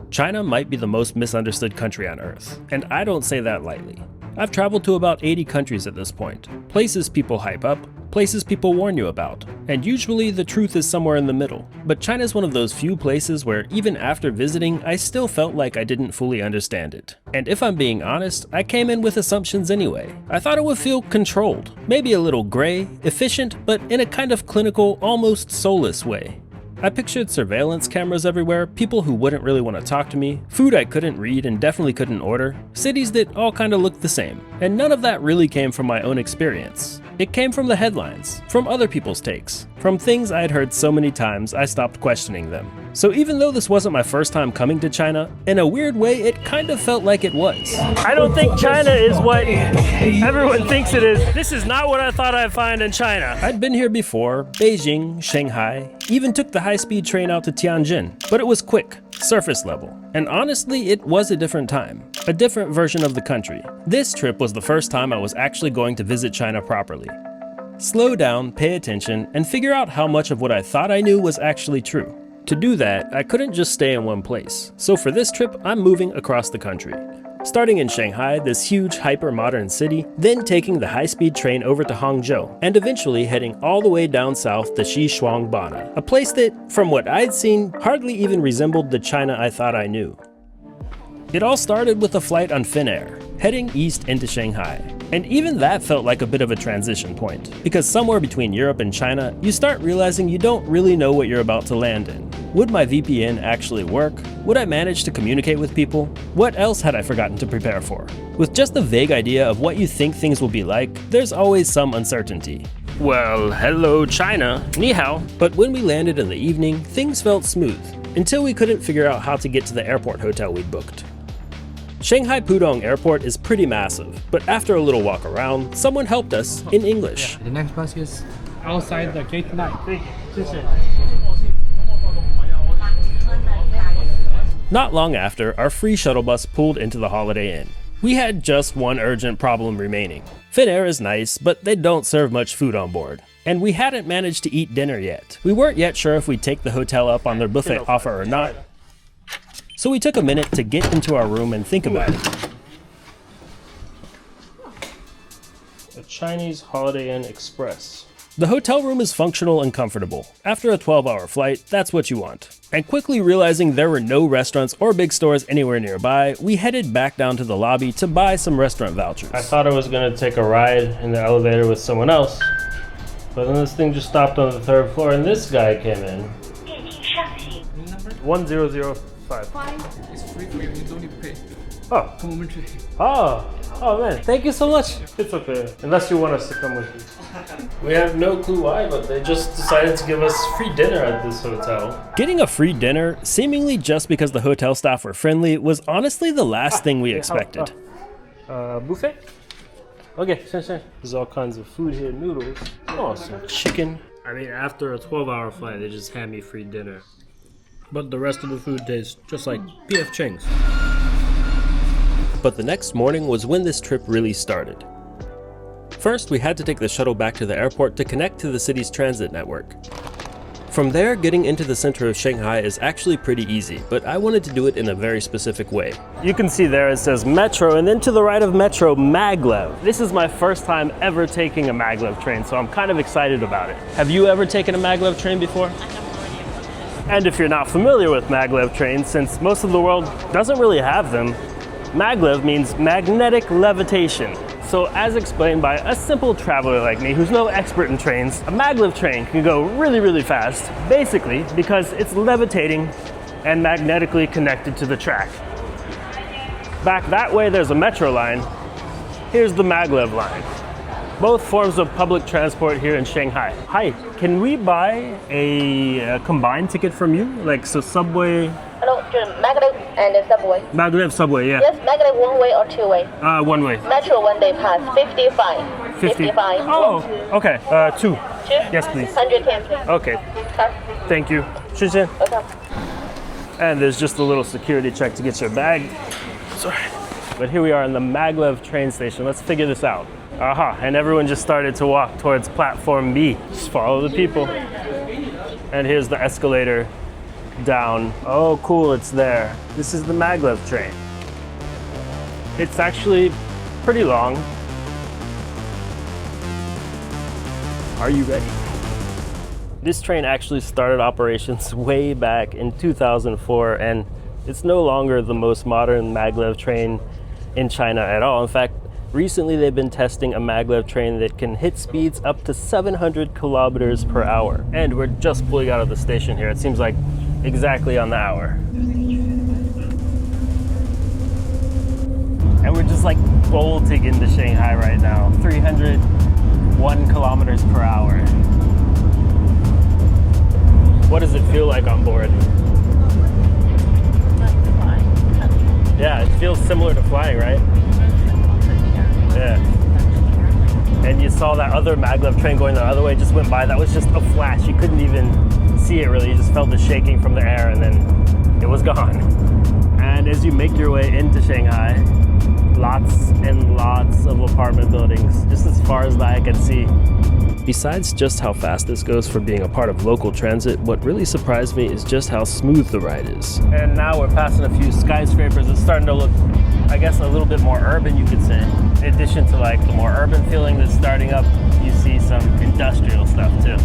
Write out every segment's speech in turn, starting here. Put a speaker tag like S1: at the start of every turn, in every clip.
S1: China might be the most misunderstood country on Earth, and I don't say that lightly. I've traveled to about 80 countries at this point, places people hype up, places people warn you about, and usually the truth is somewhere in the middle. But China's one of those few places where even after visiting, I still felt like I didn't fully understand it. And if I'm being honest, I came in with assumptions anyway. I thought it would feel controlled, maybe a little gray, efficient, but in a kind of clinical, almost soulless way. I pictured surveillance cameras everywhere, people who wouldn't really want to talk to me, food I couldn't read and definitely couldn't order, cities that all kind of looked the same. And none of that really came from my own experience. It came from the headlines, from other people's takes, from things I had heard so many times I stopped questioning them. So even though this wasn't my first time coming to China, in a weird way it kind of felt like it was. I don't think China is what everyone thinks it is. This is not what I thought I'd find in China. I'd been here before, Beijing, Shanghai, even took the high-speed train out to Tianjin, but it was quick, surface level. And honestly, it was a different time, a different version of the country. This trip was the first time I was actually going to visit China properly. Slow down, pay attention, and figure out how much of what I thought I knew was actually true. To do that, I couldn't just stay in one place. So for this trip, I'm moving across the country. Starting in Shanghai, this huge hyper-modern city, then taking the high-speed train over to Hangzhou, and eventually heading all the way down south to Xishuangbanna, a place that, from what I'd seen, hardly even resembled the China I thought I knew. It all started with a flight on Finnair, heading east into Shanghai. And even that felt like a bit of a transition point, because somewhere between Europe and China, you start realizing you don't really know what you're about to land in. Would my VPN actually work? Would I manage to communicate with people? What else had I forgotten to prepare for? With just a vague idea of what you think things will be like, there's always some uncertainty. Well, hello China, ni hao. But when we landed in the evening, things felt smooth, until we couldn't figure out how to get to the airport hotel we'd booked. Shanghai Pudong Airport is pretty massive, but after a little walk around, someone helped us in English.
S2: The next bus is outside the gate 9.
S1: Not long after, our free shuttle bus pulled into the Holiday Inn. We had just one urgent problem remaining. Finnair is nice, but they don't serve much food on board. And we hadn't managed to eat dinner yet. We weren't yet sure if we'd take the hotel up on their buffet offer or not. So we took a minute to get into our room and think about it. A Chinese Holiday Inn Express. The hotel room is functional and comfortable. After a 12-hour flight, that's what you want. And quickly realizing there were no restaurants or big stores anywhere nearby, we headed back down to the lobby to buy some restaurant vouchers. I thought I was gonna take a ride in the elevator with someone else, but then this thing just stopped on the 3rd floor and this guy came in. 1005.
S2: It's free for you, you don't need to pay.
S1: Oh.
S2: Complimentary.
S1: Oh man, thank you so much. It's okay, unless you want us to come with you. We have no clue why, but they just decided to give us free dinner at this hotel. Getting a free dinner, seemingly just because the hotel staff were friendly, was honestly the last thing we expected. Buffet? Okay, sure. There's all kinds of food here, noodles. Oh, some chicken. I mean, after a 12-hour flight, they just had me free dinner. But the rest of the food tastes just like P.F. Chang's. But the next morning was when this trip really started. First, we had to take the shuttle back to the airport to connect to the city's transit network. From there, getting into the center of Shanghai is actually pretty easy, but I wanted to do it in a very specific way. You can see there it says Metro, and then to the right of Metro, Maglev. This is my first time ever taking a Maglev train, so I'm kind of excited about it. Have you ever taken a Maglev train before? And if you're not familiar with maglev trains, since most of the world doesn't really have them, maglev means magnetic levitation. So as explained by a simple traveler like me who's no expert in trains, a maglev train can go really, really fast, basically because it's levitating and magnetically connected to the track. Back that way there's a metro line. Here's the maglev line. Both forms of public transport here in Shanghai. Hi, can we buy a combined ticket from you? Like, so subway?
S3: Hello, Maglev and subway.
S1: Maglev subway, yeah.
S3: Yes, Maglev one way or two way?
S1: One way.
S3: Metro one day pass, 55. 55.
S1: Oh, okay. Two.
S3: Two?
S1: Yes, please.
S3: 110, please.
S1: Okay. Thank you. 谢谢.
S3: Okay.
S1: And there's just a little security check to get your bag. Sorry. But here we are in the Maglev train station. Let's figure this out. Aha, and everyone just started to walk towards platform B. Just follow the people. And here's the escalator down. Oh, cool, it's there. This is the Maglev train. It's actually pretty long. Are you ready? This train actually started operations way back in 2004, and it's no longer the most modern Maglev train in China at all. In fact, recently they've been testing a Maglev train that can hit speeds up to 700 kilometers per hour. And we're just pulling out of the station here. It seems like exactly on the hour. And we're just like bolting into Shanghai right now. 301 kilometers per hour. What does it feel like on board? Yeah, it feels similar to flying, right? Yeah. And you saw that other Maglev train going the other way, just went by. That was just a flash. You couldn't even see it really. You just felt the shaking from the air and then it was gone. And as you make your way into Shanghai, lots and lots of apartment buildings, just as far as the eye can see. Besides just how fast this goes for being a part of local transit, what really surprised me is just how smooth the ride is. And now we're passing a few skyscrapers. It's starting to look, I guess, a little bit more urban, you could say. In addition to like the more urban feeling that's starting up, you see some industrial stuff too.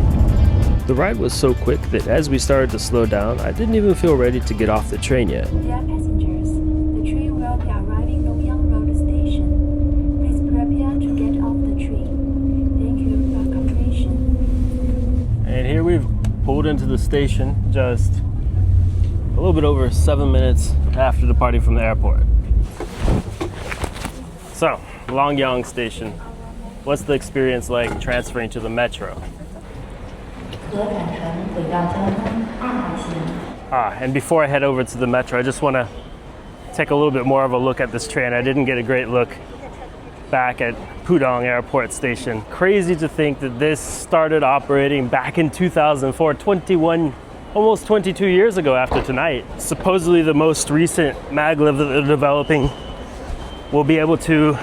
S1: The ride was so quick that as we started to slow down, I didn't even feel ready to get off the train yet.
S4: Dear passengers, the train will be arriving Longyang Road Station. Please prepare to get off the train. Thank you for your cooperation.
S1: And here we've pulled into the station just a little bit over 7 minutes after departing from the airport. So, Longyang Station. What's the experience like transferring to the metro? And before I head over to the metro, I just want to take a little bit more of a look at this train. I didn't get a great look back at Pudong Airport Station. Crazy to think that this started operating back in 2004, almost 22 years ago after tonight. Supposedly the most recent maglev that they're developing will be able to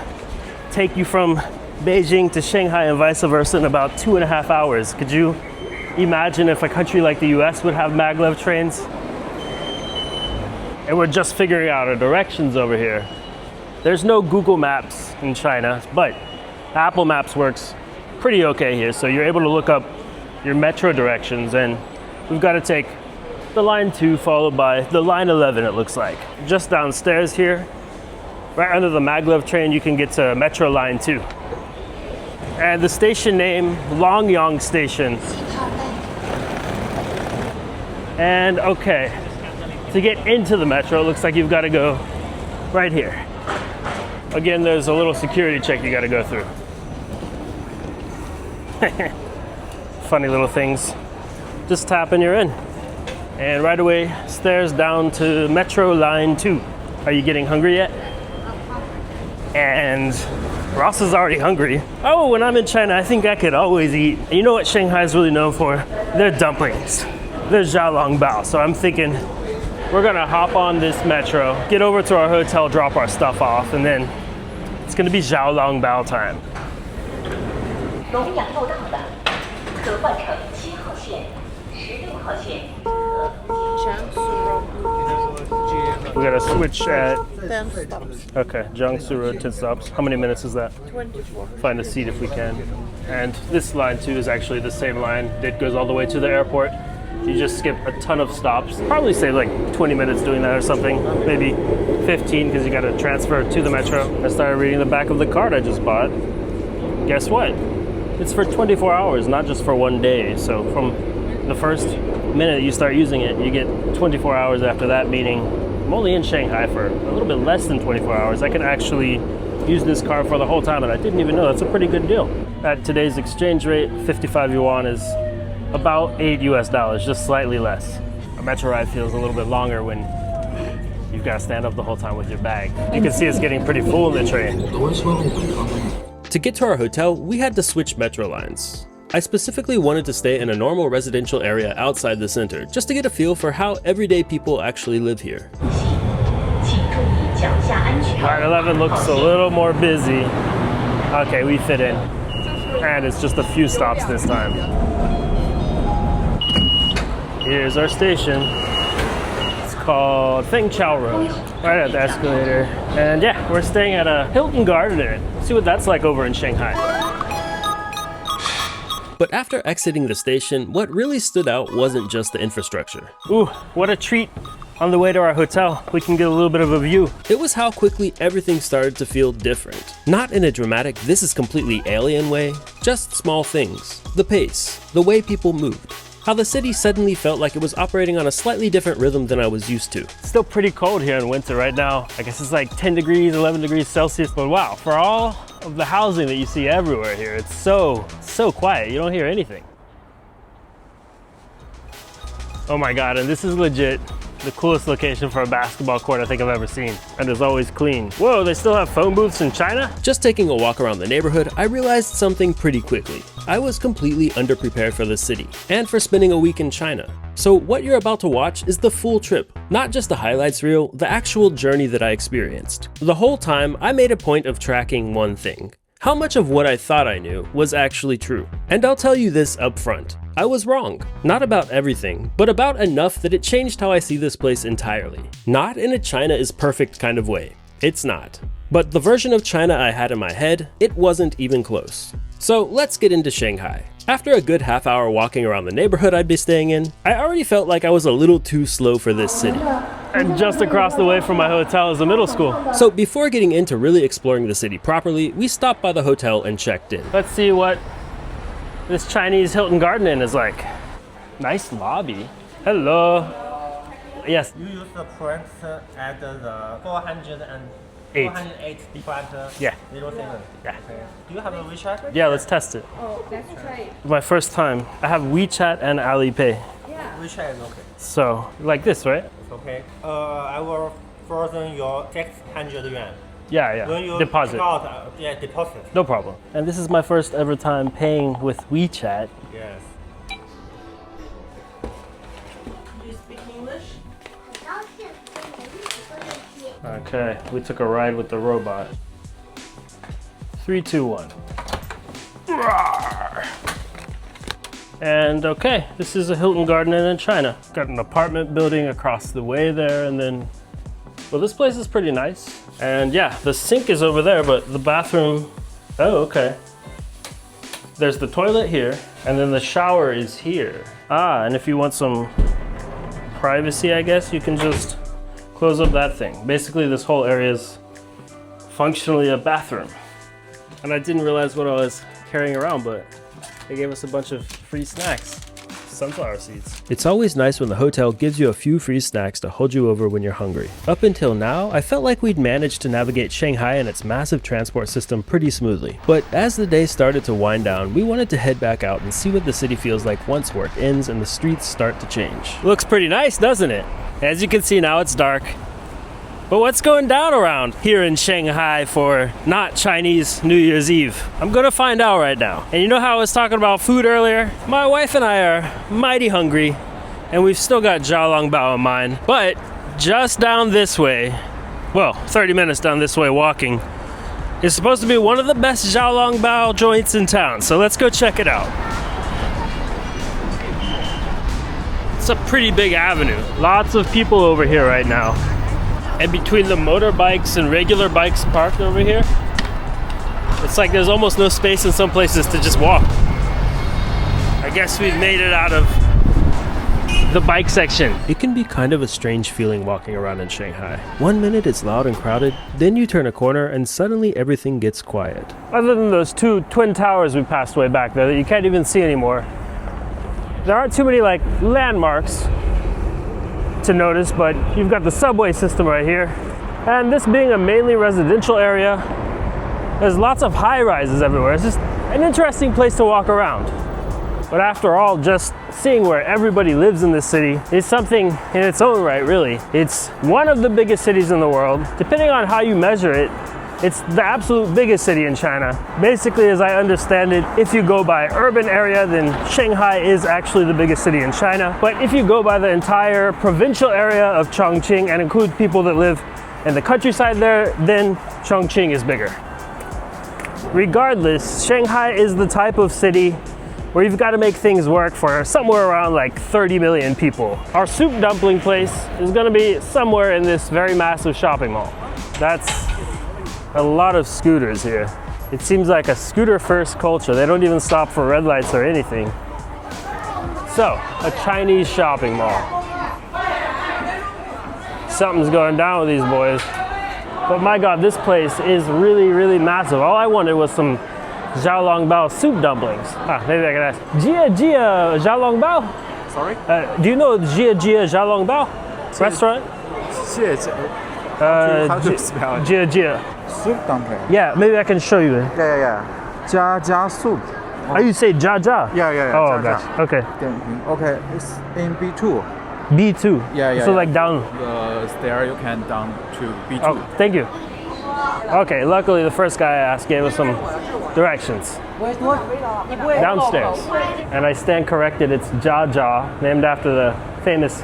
S1: take you from Beijing to Shanghai and vice versa in about 2.5 hours. Could you imagine if a country like the US would have maglev trains? And we're just figuring out our directions over here. There's no Google Maps in China, but Apple Maps works pretty okay here. So you're able to look up your metro directions, and we've got to take the line 2 followed by the line 11, it looks like. Just downstairs here, right under the Maglev train, you can get to Metro Line 2. And the station name, Longyang Station. And okay, to get into the metro, it looks like you've got to go right here. Again, there's a little security check you got to go through. Funny little things. Just tap and you're in. And right away, stairs down to Metro Line 2. Are you getting hungry yet? And Ross is already hungry. Oh, when I'm in China, I think I could always eat. You know what Shanghai is really known for? Their dumplings. Their xiaolongbao. So I'm thinking we're gonna hop on this metro, get over to our hotel, drop our stuff off, and then it's gonna be xiaolongbao time. We gotta switch at
S5: 10 stops.
S1: Okay, Jiangsu Road 10 stops. How many minutes is that?
S5: 24.
S1: Find a seat if we can. And this line 2 is actually the same line that goes all the way to the airport. You just skip a ton of stops. Probably save like 20 minutes doing that or something. Maybe 15 because you gotta transfer to the metro. I started reading the back of the card I just bought. Guess what? It's for 24 hours, not just for one day. So from the first minute you start using it, you get 24 hours after that, meaning I'm only in Shanghai for a little bit less than 24 hours. I can actually use this card for the whole time, and I didn't even know. That's a pretty good deal. At today's exchange rate, 55 yuan is about $8 US, just slightly less. A metro ride feels a little bit longer when you've got to stand up the whole time with your bag. You can see it's getting pretty full in the train. To get to our hotel, we had to switch metro lines. I specifically wanted to stay in a normal residential area outside the center, just to get a feel for how everyday people actually live here. Line 11 looks a little more busy. Okay, we fit in. And it's just a few stops this time. Here's our station. called Hangzhou Road, right at the escalator. And yeah, we're staying at a Hilton Garden Inn. See what that's like over in Shanghai. But after exiting the station, what really stood out wasn't just the infrastructure. Ooh, what a treat. On the way to our hotel, we can get a little bit of a view. It was how quickly everything started to feel different. Not in a dramatic, this is completely alien way, just small things. The pace, the way people moved. How the city suddenly felt like it was operating on a slightly different rhythm than I was used to. It's still pretty cold here in winter right now. I guess it's like 10 degrees, 11 degrees Celsius, but wow, for all of the housing that you see everywhere here, it's so quiet, you don't hear anything. Oh my God, and this is legit the coolest location for a basketball court I think I've ever seen. And it's always clean. Whoa, they still have phone booths in China? Just taking a walk around the neighborhood, I realized something pretty quickly. I was completely underprepared for this city, and for spending a week in China. So what you're about to watch is the full trip, not just the highlights reel, the actual journey that I experienced. The whole time, I made a point of tracking one thing. How much of what I thought I knew was actually true. And I'll tell you this up front. I was wrong. Not about everything, but about enough that it changed how I see this place entirely. Not in a China is perfect kind of way. It's not. But the version of China I had in my head, it wasn't even close. So let's get into Shanghai. After a good half hour walking around the neighborhood I'd be staying in, I already felt like I was a little too slow for this city. And just across the way from my hotel is a middle school. So before getting into really exploring the city properly, we stopped by the hotel and checked in. Let's see what this Chinese Hilton Garden Inn is like. Nice lobby. Hello. Yes.
S5: You use the points at the 408
S1: Yeah.
S5: 07.
S1: Yeah.
S5: Okay. Do you have a WeChat?
S1: Yeah, let's test it.
S6: Oh, let's try it.
S1: My first time. I have WeChat and Alipay.
S5: WeChat is okay.
S1: So, like this, right?
S5: It's okay. I will frozen your 600 yuan.
S1: Yeah,
S5: When
S1: yeah.
S5: you
S1: Deposit.
S5: take out, yeah, deposit.
S1: No problem. And this is my first ever time paying with WeChat.
S5: Yes.
S6: You speak English?
S1: Okay, we took a ride with the robot. 3, 2, 1. Rawr. And okay, this is a Hilton Garden Inn in China. Got an apartment building across the way there, and then, well, this place is pretty nice. And yeah, the sink is over there, but the bathroom, oh, okay. There's the toilet here, and then the shower is here. Ah, and if you want some privacy, I guess, you can just close up that thing. Basically, this whole area is functionally a bathroom. And I didn't realize what I was carrying around, but they gave us a bunch of free snacks. Sunflower seeds. It's always nice when the hotel gives you a few free snacks to hold you over when you're hungry. Up until now, I felt like we'd managed to navigate Shanghai and its massive transport system pretty smoothly. But as the day started to wind down, we wanted to head back out and see what the city feels like once work ends and the streets start to change. Looks pretty nice, doesn't it? As you can see now, it's dark. But what's going down around here in Shanghai for not Chinese New Year's Eve? I'm gonna find out right now. And you know how I was talking about food earlier? My wife and I are mighty hungry, and we've still got Xishuangbanna in mind. But just down this way, well, 30 minutes down this way walking, is supposed to be one of the best Xishuangbanna joints in town. So let's go check it out. It's a pretty big avenue. Lots of people over here right now. And between the motorbikes and regular bikes parked over here, it's like there's almost no space in some places to just walk. I guess we've made it out of the bike section. It can be kind of a strange feeling walking around in Shanghai. One minute it's loud and crowded, then you turn a corner and suddenly everything gets quiet. Other than those two twin towers we passed way back there that you can't even see anymore, there aren't too many like landmarks to notice, but you've got the subway system right here. And this being a mainly residential area, there's lots of high rises everywhere. It's just an interesting place to walk around. But after all, just seeing where everybody lives in this city is something in its own right, really. It's one of the biggest cities in the world. Depending on how you measure it, it's the absolute biggest city in China. Basically, as I understand it, if you go by urban area, then Shanghai is actually the biggest city in China. But if you go by the entire provincial area of Chongqing and include people that live in the countryside there, then Chongqing is bigger. Regardless, Shanghai is the type of city where you've got to make things work for somewhere around like 30 million people. Our soup dumpling place is gonna be somewhere in this very massive shopping mall. That's a lot of scooters here. It seems like a scooter-first culture. They don't even stop for red lights or anything. So, a Chinese shopping mall. Something's going down with these boys. But my God, this place is really, really massive. All I wanted was some Xiaolongbao soup dumplings. Maybe I can ask. Jia Jia Xiaolongbao?
S7: Sorry?
S1: Do you know Jia Jia Xiaolongbao restaurant?
S7: How to spell it?
S1: Jia Jia.
S7: Soup dumpling.
S1: Yeah, maybe I can show you.
S7: Yeah. Jia Jia soup.
S1: Oh, you say Jia Jia?
S7: Yeah.
S1: Oh,
S7: Jia
S1: gotcha.
S7: Jia.
S1: Okay.
S7: Okay, it's in B2.
S1: B2.
S7: Yeah.
S1: So like down.
S7: There you can down to B2.
S1: Oh, thank you. Okay, luckily the first guy I asked gave us some directions. Downstairs. And I stand corrected, it's Jia Jia, named after the famous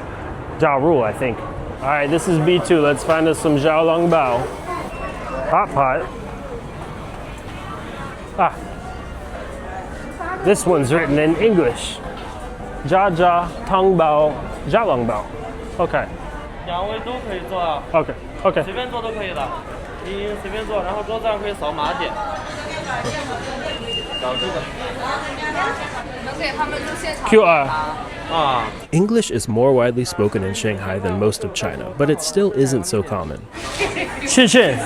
S1: Ja Rule, I think. All right, this is B2. Let's find us some Xiaolongbao. Hot pot. This one's written in English. Jia Jia Tongbao Xiaolongbao. Okay.
S8: 2位都可以做啊，
S1: Okay.
S8: 随便做都可以的。随便做，然后桌子上可以扫码点。找这个。
S1: QR.
S8: 啊。
S1: English is more widely spoken in Shanghai than most of China, but it still isn't so common. Chin.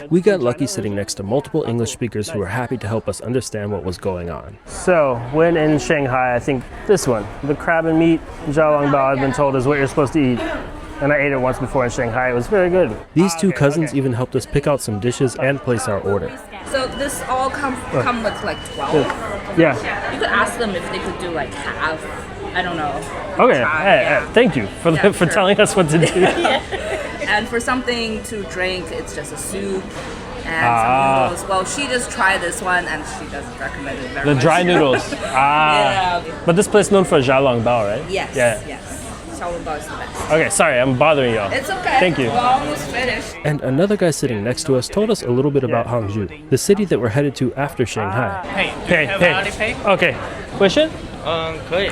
S1: We got lucky sitting next to multiple English speakers who were happy to help us understand what was going on. So, when in Shanghai, I think this one, the crab and meat Xiaolongbao, I've been told is what you're supposed to eat. And I ate it once before in Shanghai. It was very good. These two cousins even helped us pick out some dishes and place our order.
S9: So this all come with like 12.
S1: Yeah.
S9: You could ask them if they could do like half. I don't know.
S1: Okay.
S9: Yeah.
S1: Thank you for
S9: Sure.
S1: telling us what to do.
S9: And for something to drink, it's just a soup and some noodles. Well, she just tried this one and she doesn't recommend it very much.
S1: The dry noodles.
S9: Yeah.
S1: But this place is known for Xiaolongbao, right?
S9: Yes.
S1: Yeah.
S9: Yes. Xiaolongbao is the best.
S1: Okay, sorry, I'm bothering y'all.
S9: It's okay.
S1: Thank you.
S9: We're almost finished.
S1: And another guy sitting next to us told us a little bit about Hangzhou, the city that we're headed to after Shanghai.
S8: Pay.
S1: Okay. Question?
S8: 可以。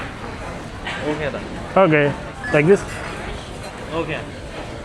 S8: OK 的。
S1: Okay. Like this?
S8: OK。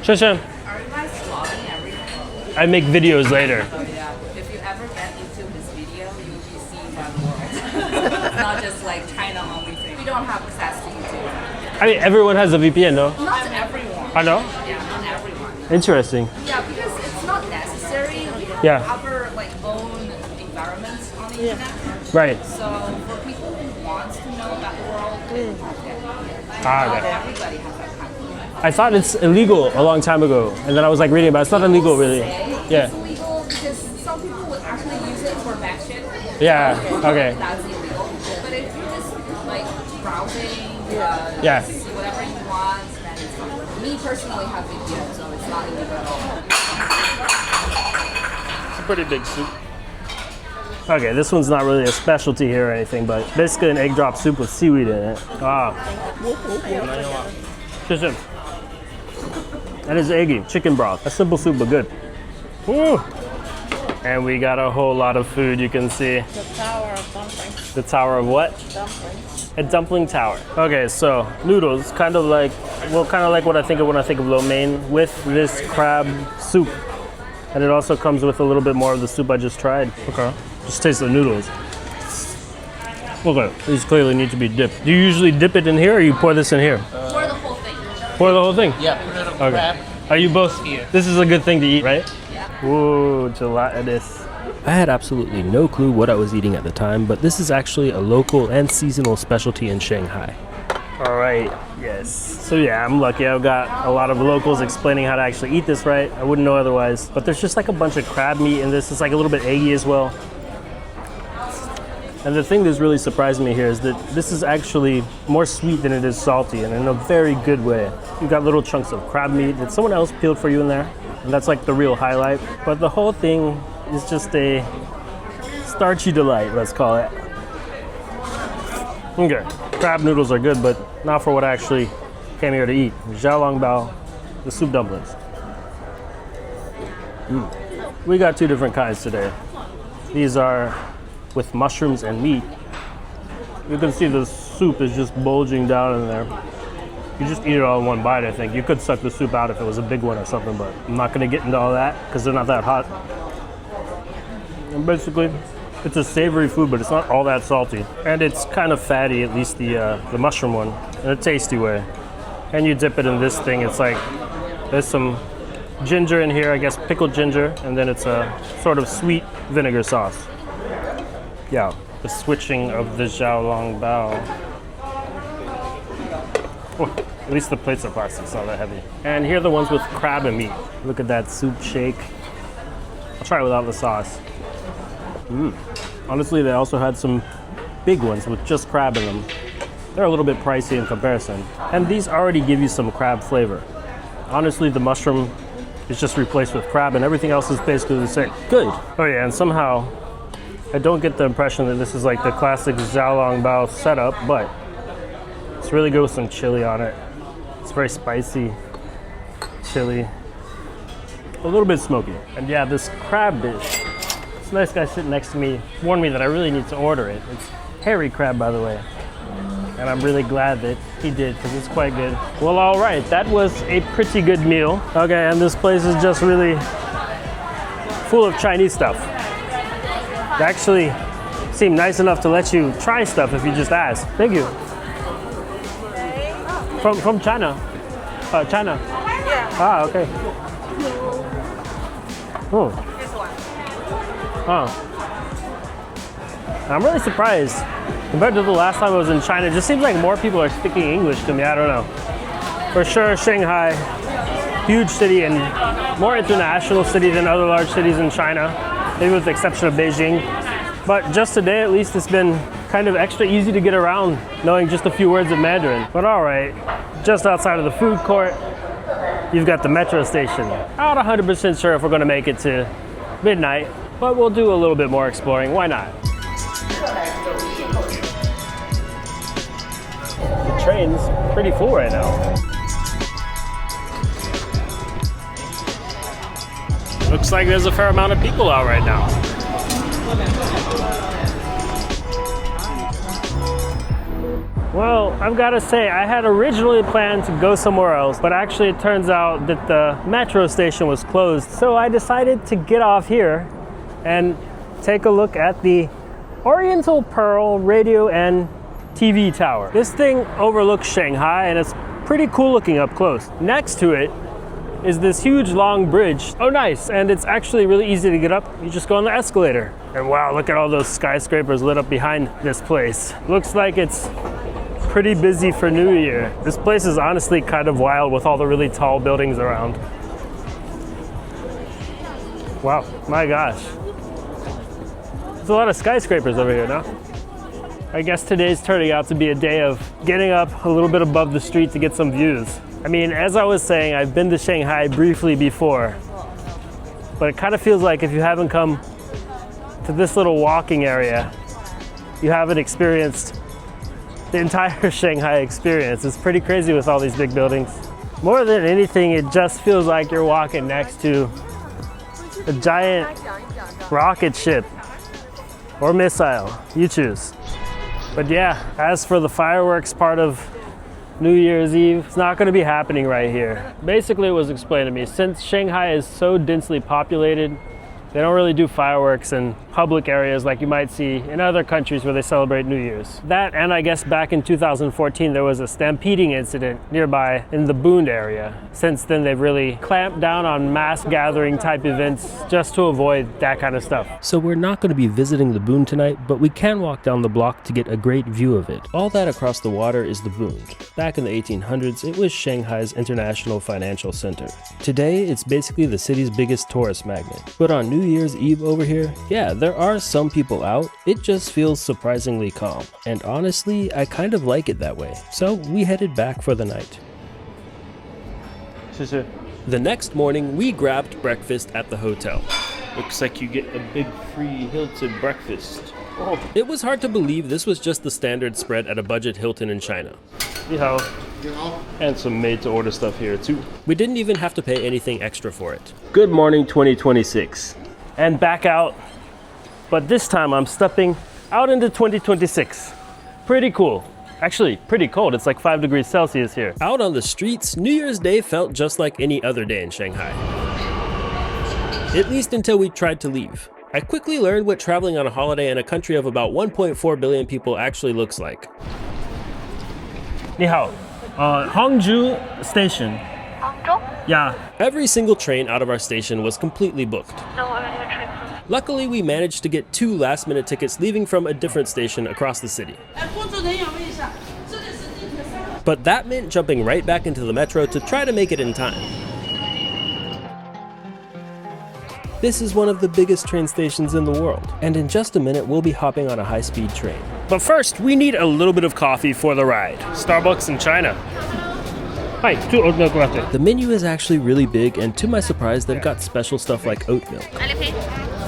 S1: Sure.
S9: Are you guys vlogging everything?
S1: I make videos later.
S9: Yeah. If you ever get into this video, you will be seen by the world. It's not just like China only thing. We don't have access to YouTube.
S1: I mean, everyone has a VPN, no?
S9: Not everyone.
S1: I know.
S9: Yeah, not everyone.
S1: Interesting.
S9: Yeah, because it's not necessary. We have
S1: Yeah.
S9: our like own environments on the internet.
S1: Right.
S9: So for people who want to know about the world, they have that.
S1: Ah,
S9: Not
S1: okay.
S9: everybody has that kind of.
S1: I thought it's illegal a long time ago, and then I was like reading about it. It's not illegal, really. Yeah.
S9: It's illegal because some people would actually use it for bad shit.
S1: Yeah. Okay.
S9: That's illegal. But if you're just like browsing,
S1: Yeah.
S9: see whatever you want, then it's fine. Me personally have VPN, so it's not illegal at all.
S1: It's a pretty big soup. Okay, this one's not really a specialty here or anything, but basically an egg drop soup with seaweed in it. Just that is eggy, chicken broth. A simple soup, but good. Woo. And we got a whole lot of food, you can see.
S6: The tower of dumplings.
S1: The tower of what?
S6: Dumplings.
S1: A dumpling tower. Okay, so noodles, kind of like what I think of when I think of lo mein with this crab soup. And it also comes with a little bit more of the soup I just tried. Okay. Just taste the noodles. Okay, these clearly need to be dipped. Do you usually dip it in here or you pour this in here?
S9: Pour the whole thing.
S1: Pour the whole thing?
S8: Yeah, put it on
S1: Okay. Are you both
S8: here?
S1: This is a good thing to eat, right?
S9: Yeah.
S1: Ooh, gelatinous. I had absolutely no clue what I was eating at the time, but this is actually a local and seasonal specialty in Shanghai. All right, yes. So yeah, I'm lucky. I've got a lot of locals explaining how to actually eat this right. I wouldn't know otherwise. But there's just like a bunch of crab meat in this. It's like a little bit eggy as well. And the thing that's really surprised me here is that this is actually more sweet than it is salty, and in a very good way. You've got little chunks of crab meat that someone else peeled for you in there, and that's like the real highlight. But the whole thing is just a starchy delight, let's call it. Okay, crab noodles are good, but not for what I actually came here to eat. Xiaolongbao, the soup dumplings. We got two different kinds today. These are with mushrooms and meat, You can see the soup is just bulging down in there. You just eat it all in one bite, I think. You could suck the soup out if it was a big one or something, but I'm not gonna get into all that because they're not that hot. And basically, it's a savory food, but it's not all that salty. And it's kind of fatty, at least the mushroom one, in a tasty way. And you dip it in this thing. It's like, there's some ginger in here, I guess pickled ginger, and then it's a sort of sweet vinegar sauce. Yeah, the switching of the Xishuangbanna. Oh, at least the plates are plastic, it's not that heavy. And here are the ones with crab and meat. Look at that soup shake. I'll try it without the sauce. Honestly, they also had some big ones with just crab in them. They're a little bit pricey in comparison. And these already give you some crab flavor. Honestly, the mushroom is just replaced with crab and everything else is basically the same. Good. Oh yeah, and somehow, I don't get the impression that this is like the classic Xishuangbanna setup, but it's really good with some chili on it. It's very spicy chili. A little bit smoky. And yeah, this crab dish. This nice guy sitting next to me warned me that I really need to order it. It's hairy crab, by the way. And I'm really glad that he did because it's quite good. Well, all right, that was a pretty good meal. Okay, and this place is just really full of Chinese stuff. They actually seem nice enough to let you try stuff if you just ask. Thank you. From China. China.
S6: Yeah.
S1: Ah, okay. Oh. Huh. I'm really surprised. Compared to the last time I was in China, it just seems like more people are speaking English to me. I don't know. For sure, Shanghai, huge city and more international city than other large cities in China, maybe with the exception of Beijing. But just today, at least, it's been kind of extra easy to get around, knowing just a few words of Mandarin. But all right, just outside of the food court, you've got the metro station. Not 100% sure if we're gonna make it to midnight, but we'll do a little bit more exploring. Why not? The train's pretty full right now. Looks like there's a fair amount of people out right now. Well, I've got to say, I had originally planned to go somewhere else, but actually it turns out that the metro station was closed. So I decided to get off here and take a look at the Oriental Pearl Radio and TV tower. This thing overlooks Shanghai and it's pretty cool looking up close. Next to it is this huge long bridge. Oh nice, and it's actually really easy to get up. You just go on the escalator. And wow, look at all those skyscrapers lit up behind this place. Looks like it's pretty busy for New Year. This place is honestly kind of wild with all the really tall buildings around. Wow, my gosh. There's a lot of skyscrapers over here now. I guess today's turning out to be a day of getting up a little bit above the street to get some views. I mean, as I was saying, I've been to Shanghai briefly before, but it kind of feels like if you haven't come to this little walking area, you haven't experienced the entire Shanghai experience. It's pretty crazy with all these big buildings. More than anything, it just feels like you're walking next to a giant rocket ship or missile, you choose. But yeah, as for the fireworks part of New Year's Eve, it's not going to be happening right here. Basically, it was explained to me, since Shanghai is so densely populated, they don't really do fireworks in public areas like you might see in other countries where they celebrate New Year's. That, and I guess back in 2014, there was a stampeding incident nearby in the Bund area. Since then, they've really clamped down on mass gathering type events just to avoid that kind of stuff. So we're not going to be visiting the Bund tonight, but we can walk down the block to get a great view of it. All that across the water is the Bund. Back in the 1800s, it was Shanghai's international financial center. Today, it's basically the city's biggest tourist magnet. But on New Year's Eve over here, yeah, there are some people out. It just feels surprisingly calm. And honestly, I kind of like it that way. So we headed back for the night. The next morning, we grabbed breakfast at the hotel. Looks like you get a big free Hilton breakfast. Oh. It was hard to believe this was just the standard spread at a budget Hilton in China. And some made-to-order stuff here too. We didn't even have to pay anything extra for it. Good morning 2026. And back out. But this time I'm stepping out into 2026. pretty cool. Actually, pretty cold. It's like 5 degrees Celsius here. Out on the streets, New Year's Day felt just like any other day in Shanghai. At least until we tried to leave. I quickly learned what traveling on a holiday in a country of about 1.4 billion people actually looks like. 你好, Hangzhou station.
S3: Hangzhou?
S1: Yeah. Every single train out of our station was completely booked.
S3: No, I have a train.
S1: Luckily, we managed to get 2 last-minute tickets leaving from a different station across the city. But that meant jumping right back into the metro to try to make it in time. This is one of the biggest train stations in the world, and in just a minute we'll be hopping on a high-speed train. But first, we need a little bit of coffee for the ride. Starbucks in China. Hi, 2 oat milk latte. The menu is actually really big, and to my surprise, they've got special stuff like oat milk.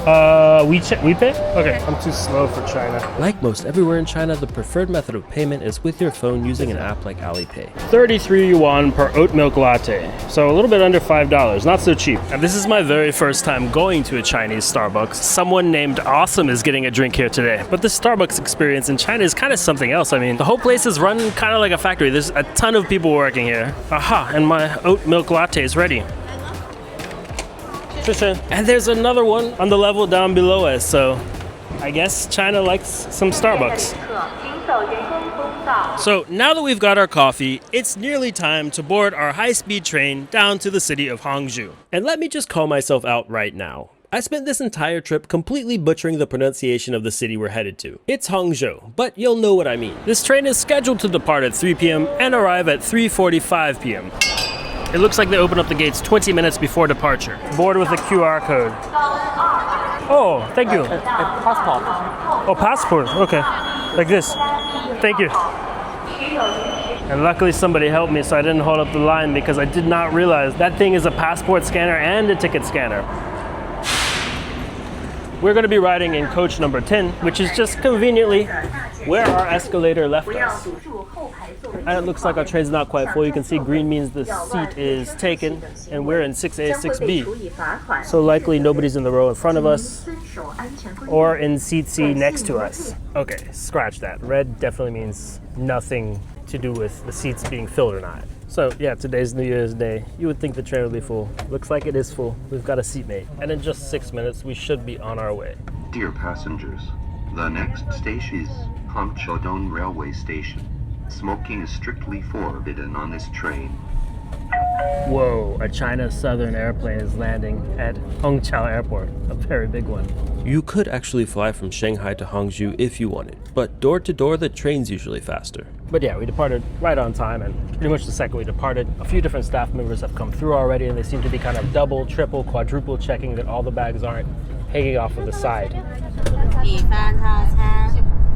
S1: WePay? Okay, I'm too slow for China. Like most everywhere in China, the preferred method of payment is with your phone using an app like Alipay. 33 yuan per oat milk latte, so a little bit under $5, not so cheap. And this is my very first time going to a Chinese Starbucks. Someone named Awesome is getting a drink here today. But this Starbucks experience in China is kind of something else. I mean, the whole place is run kind of like a factory. There's a ton of people working here. Aha, and my oat milk latte is ready. And there's another one on the level down below us, so I guess China likes some Starbucks. So now that we've got our coffee, it's nearly time to board our high-speed train down to the city of Hangzhou. And let me just call myself out right now. I spent this entire trip completely butchering the pronunciation of the city we're headed to. It's Hangzhou, but you'll know what I mean. This train is scheduled to depart at 3 p.m. and arrive at 3:45 p.m. It looks like they open up the gates 20 minutes before departure. Board with a QR code. Oh, thank you.
S5: Passport.
S1: Oh, passport, okay. Like this. Thank you. And luckily somebody helped me so I didn't hold up the line because I did not realize that thing is a passport scanner and a ticket scanner. We're gonna be riding in coach number 10, which is just conveniently where our escalator left us. And it looks like our train's not quite full. You can see green means the seat is taken, and we're in 6A, 6B. So likely nobody's in the row in front of us, or in seat C next to us. Okay, scratch that. Red definitely means nothing to do with the seats being filled or not. So yeah, today's New Year's Day. You would think the train would be full. Looks like it is full. We've got a seatmate. And in just 6 minutes, we should be on our way.
S10: Dear passengers, the next station is Hongqiao Railway Station. Smoking is strictly forbidden on this train.
S1: Whoa, a China Southern airplane is landing at Hongqiao Airport, a very big one. You could actually fly from Shanghai to Hangzhou if you wanted, but door to door the train's usually faster. But yeah, we departed right on time, and pretty much the second we departed, a few different staff members have come through already, and they seem to be kind of double, triple, quadruple checking that all the bags aren't hanging off of the side.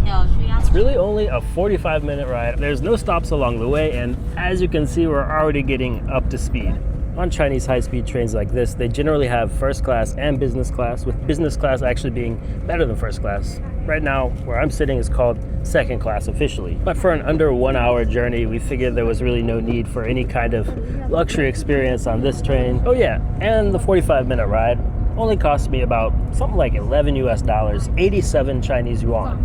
S1: It's really only a 45-minute ride. There's no stops along the way, and as you can see, we're already getting up to speed. On Chinese high-speed trains like this, they generally have first class and business class, with business class actually being better than first class. Right now, where I'm sitting is called second class officially. But for an under 1 hour journey, we figured there was really no need for any kind of luxury experience on this train. Oh yeah, and the 45-minute ride only cost me about something like $11 US, 87 Chinese yuan.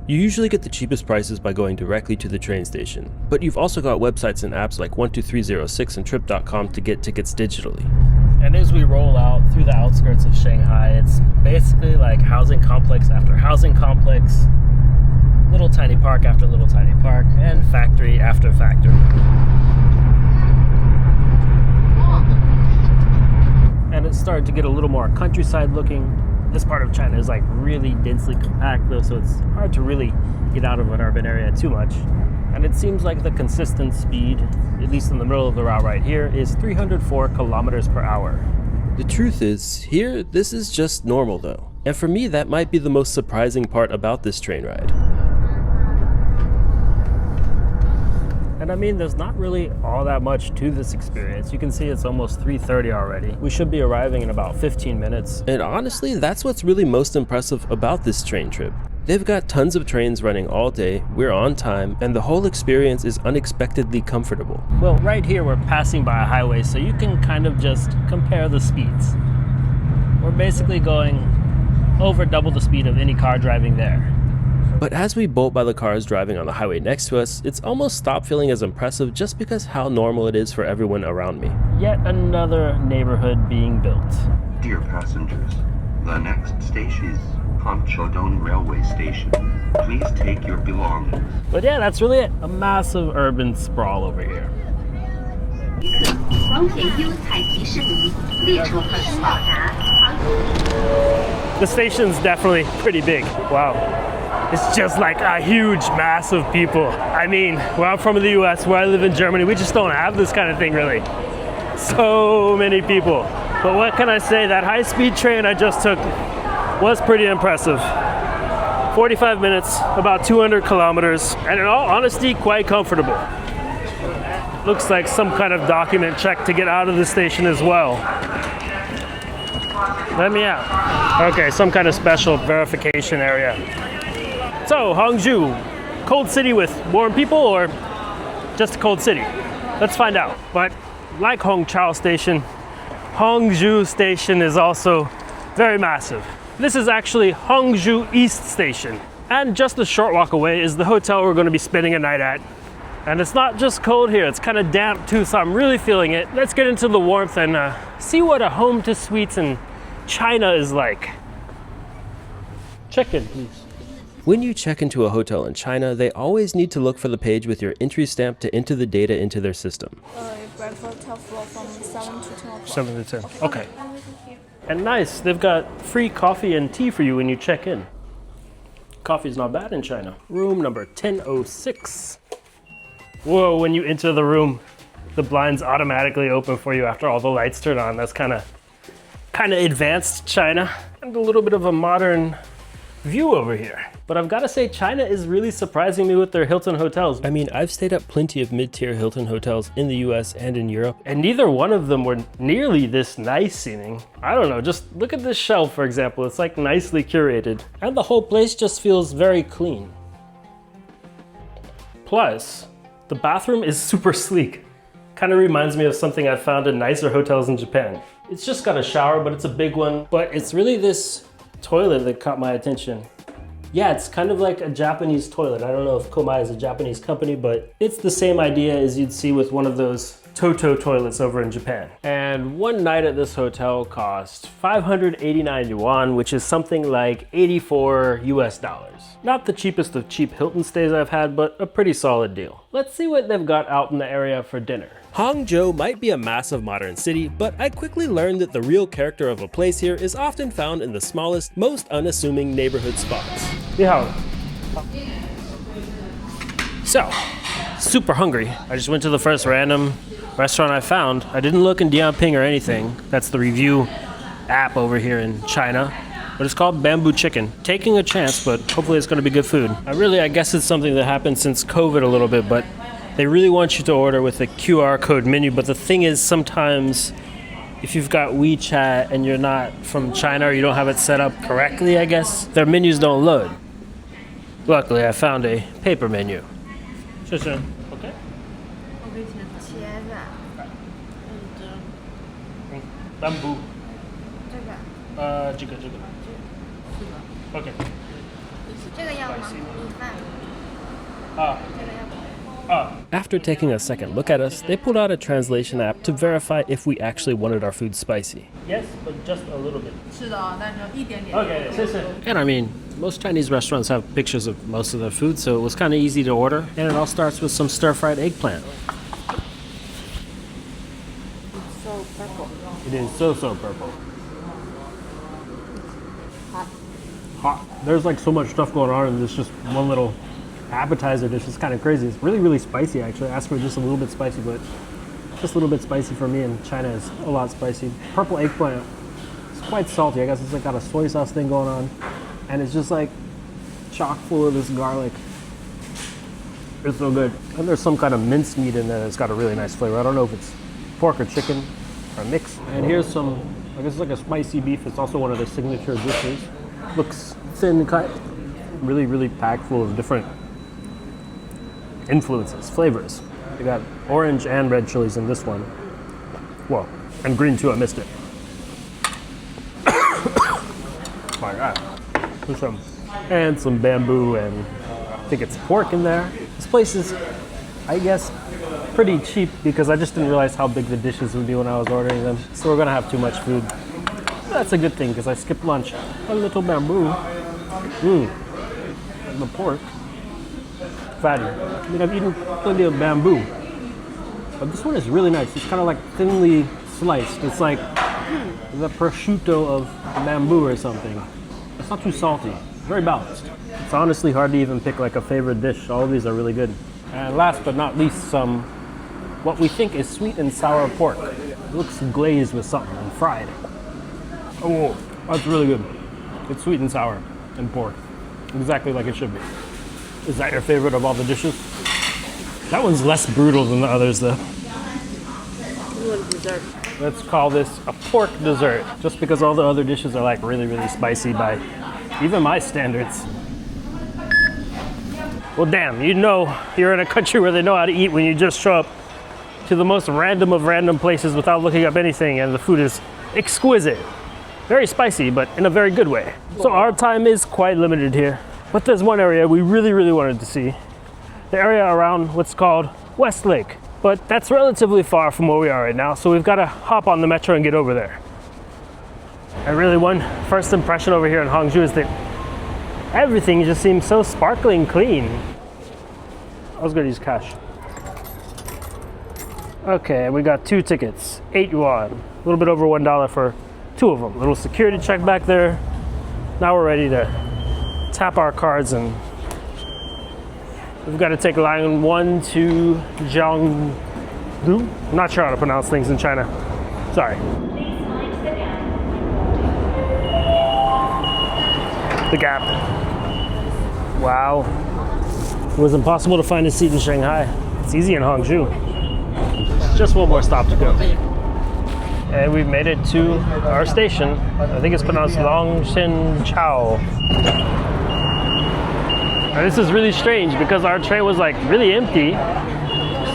S1: You usually get the cheapest prices by going directly to the train station, but you've also got websites and apps like 12306 and Trip.com to get tickets digitally. And as we roll out through the outskirts of Shanghai, it's basically like housing complex after housing complex, little tiny park after little tiny park, and factory after factory. And it started to get a little more countryside looking. This part of China is like really densely compact though, so it's hard to really get out of an urban area too much. And it seems like the consistent speed, at least in the middle of the route right here, is 304 kilometers per hour. The truth is, here, this is just normal though. And for me, that might be the most surprising part about this train ride. And I mean, there's not really all that much to this experience. You can see it's almost 3:30 already. We should be arriving in about 15 minutes. And honestly, that's what's really most impressive about this train trip. They've got tons of trains running all day, we're on time, and the whole experience is unexpectedly comfortable. Well, right here we're passing by a highway, so you can kind of just compare the speeds. We're basically going over double the speed of any car driving there. But as we bolt by the cars driving on the highway next to us, it's almost stopped feeling as impressive just because how normal it is for everyone around me. Yet another neighborhood being built.
S10: Dear passengers, the next station is Hongqiao Railway Station. Please take your belongings.
S1: But yeah, that's really it. A massive urban sprawl over here. The station's definitely pretty big. Wow. It's just like a huge mass of people. I mean, where I'm from in the US, where I live in Germany, we just don't have this kind of thing really. So many people. But what can I say? That high-speed train I just took was pretty impressive. 45 minutes, about 200 kilometers, and in all honesty, quite comfortable. Looks like some kind of document check to get out of the station as well. Let me out. Okay, some kind of special verification area. So, Hangzhou, cold city with warm people or just a cold city? Let's find out. But like Hongqiao station, Hangzhou station is also very massive. This is actually Hangzhou East Station. And just a short walk away is the hotel we're going to be spending a night at. And it's not just cold here, it's kind of damp too, so I'm really feeling it. Let's get into the warmth and see what a home to suites in China is like. Check in, please. When you check into a hotel in China, they always need to look for the page with your entry stamp to enter the data into their system.
S6: Breakfast top floor from 7 to 10 o'clock.
S1: 7 to 10, okay. And nice, they've got free coffee and tea for you when you check in. Coffee's not bad in China. Room number 1006. Whoa, when you enter the room, the blinds automatically open for you after all the lights turn on. That's kind of advanced China. And a little bit of a modern view over here. But I've got to say, China is really surprising me with their Hilton hotels. I mean, I've stayed at plenty of mid-tier Hilton hotels in the US and in Europe, and neither one of them were nearly this nice seeming. I don't know, just look at this shelf, for example. It's like nicely curated. And the whole place just feels very clean. Plus, the bathroom is super sleek. Kind of reminds me of something I've found in nicer hotels in Japan. It's just got a shower, but it's a big one. But it's really this toilet that caught my attention. Yeah, it's kind of like a Japanese toilet. I don't know if Komai is a Japanese company, but it's the same idea as you'd see with one of those Toto toilets over in Japan. And one night at this hotel cost 589 yuan, which is something like 84 US dollars. Not the cheapest of cheap Hilton stays I've had, but a pretty solid deal. Let's see what they've got out in the area for dinner. Hangzhou might be a massive modern city, but I quickly learned that the real character of a place here is often found in the smallest, most unassuming neighborhood spots. So, super hungry. I just went to the first random restaurant I found. I didn't look in Dianping or anything. That's the review app over here in China. But it's called Bamboo Chicken. Taking a chance, but hopefully it's gonna be good food. I guess it's something that happened since COVID a little bit, but they really want you to order with a QR code menu. But the thing is, sometimes if you've got WeChat and you're not from China or you don't have it set up correctly, I guess, their menus don't load. Luckily, I found a paper menu. Okay. Bamboo. Okay. After taking a second look at us, they pulled out a translation app to verify if we actually wanted our food spicy. Yes, but just a little bit. Okay, and I mean, most Chinese restaurants have pictures of most of their food, so it was kind of easy to order. And it all starts with some stir-fried eggplant.
S6: It's so purple.
S1: It is so purple. Hot. There's like so much stuff going on in this just one little appetizer dish. It's kind of crazy. It's really spicy actually. I asked for just a little bit spicy, but just a little bit spicy for me, and China is a lot spicy. Purple eggplant. It's quite salty. I guess it's like got a soy sauce thing going on, and it's just like chock full of this garlic. It's so good. And there's some kind of minced meat in there that's got a really nice flavor. I don't know if it's pork or chicken or a mix. And here's some, I guess it's like a spicy beef. It's also one of their signature dishes. Looks thin cut, really packed full of different influences, flavors. You got orange and red chilies in this one. Well, and green too, I missed it. My God. And some bamboo and think it's pork in there. This place is, I guess, pretty cheap because I just didn't realize how big the dishes would be when I was ordering them. So we're gonna have too much food. That's a good thing because I skipped lunch. A little bamboo. The pork. Fatty. I mean, I've eaten plenty of bamboo. But this one is really nice. It's kind of like thinly sliced. It's like the prosciutto of bamboo or something. It's not too salty. Very balanced. It's honestly hard to even pick like a favorite dish. All of these are really good. And last but not least, some what we think is sweet and sour pork. It looks glazed with something and fried. Oh, that's really good. It's sweet and sour and pork. Exactly like it should be. Is that your favorite of all the dishes? That one's less brutal than the others though.
S9: Dessert.
S1: Let's call this a pork dessert, just because all the other dishes are like really, really spicy by even my standards. Well, damn, you know you're in a country where they know how to eat when you just show up to the most random of random places without looking up anything, and the food is exquisite. Very spicy, but in a very good way. So our time is quite limited here. But there's one area we really, really wanted to see. The area around what's called West Lake. But that's relatively far from where we are right now, so we've got to hop on the metro and get over there. And really one first impression over here in Hangzhou is that everything just seems so sparkling clean. I was gonna use cash. Okay, we got 2 tickets, 8 yuan. A little bit over $1 for 2 of them. Little security check back there. Now we're ready to tap our cards and we've got to take line 1 to Jiangdu. I'm not sure how to pronounce things in China. Sorry. The Gap. Wow. It was impossible to find a seat in Shanghai. It's easy in Hangzhou. Just one more stop to go. And we've made it to our station. I think it's pronounced Hongqiao. And this is really strange because our train was like really empty.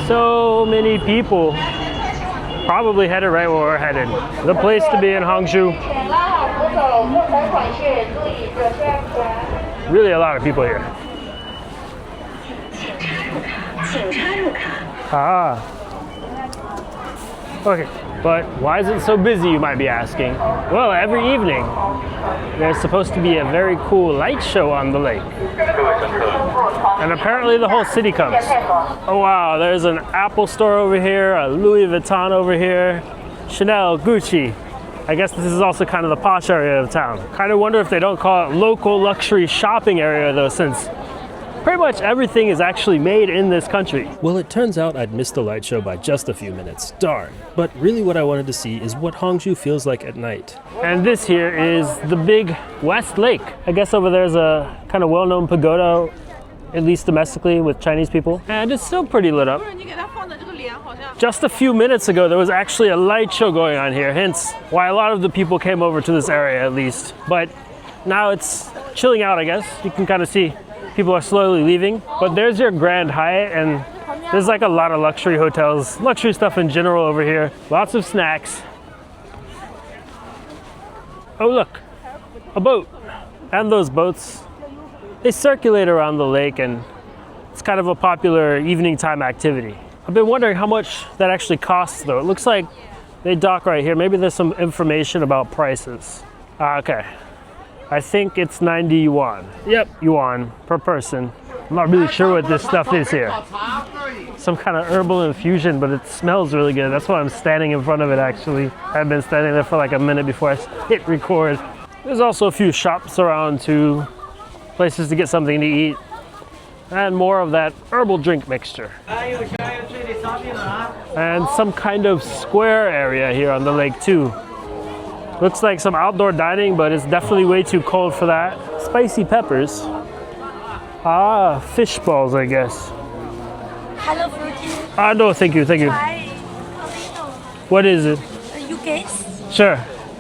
S1: So many people probably headed right where we're headed. The place to be in Hangzhou. Really a lot of people here. Ah. Okay, but why is it so busy, you might be asking? Well, every evening there's supposed to be a very cool light show on the lake. And apparently the whole city comes. Oh wow, there's an Apple store over here, a Louis Vuitton over here, Chanel, Gucci. I guess this is also kind of the posh area of town. Kind of wonder if they don't call it local luxury shopping area though, since pretty much everything is actually made in this country. Well, it turns out I'd missed the light show by just a few minutes. Darn. But really what I wanted to see is what Hangzhou feels like at night. And this here is the big West Lake. I guess over there's a kind of well-known pagoda, at least domestically, with Chinese people. And it's still pretty lit up. Just a few minutes ago, there was actually a light show going on here, hence why a lot of the people came over to this area at least. But now it's chilling out, I guess. You can kind of see people are slowly leaving. But there's your Grand Hyatt, and there's like a lot of luxury hotels, luxury stuff in general over here. Lots of snacks. Oh look, a boat. And those boats, they circulate around the lake, and it's kind of a popular evening time activity. I've been wondering how much that actually costs though. It looks like they dock right here. Maybe there's some information about prices. Okay. I think it's 90 yuan. Yep, yuan per person. I'm not really sure what this stuff is here. Some kind of herbal infusion, but it smells really good. That's why I'm standing in front of it actually. I've been standing there for like a minute before I hit record. There's also a few shops around too, places to get something to eat, and more of that herbal drink mixture. And some kind of square area here on the lake too. Looks like some outdoor dining, but it's definitely way too cold for that. Spicy peppers. Ah, fish balls, I guess.
S4: Hello, Fruity.
S1: Ah, no, thank you, thank you.
S4: Try.
S1: What is it?
S4: You guess?
S1: Sure.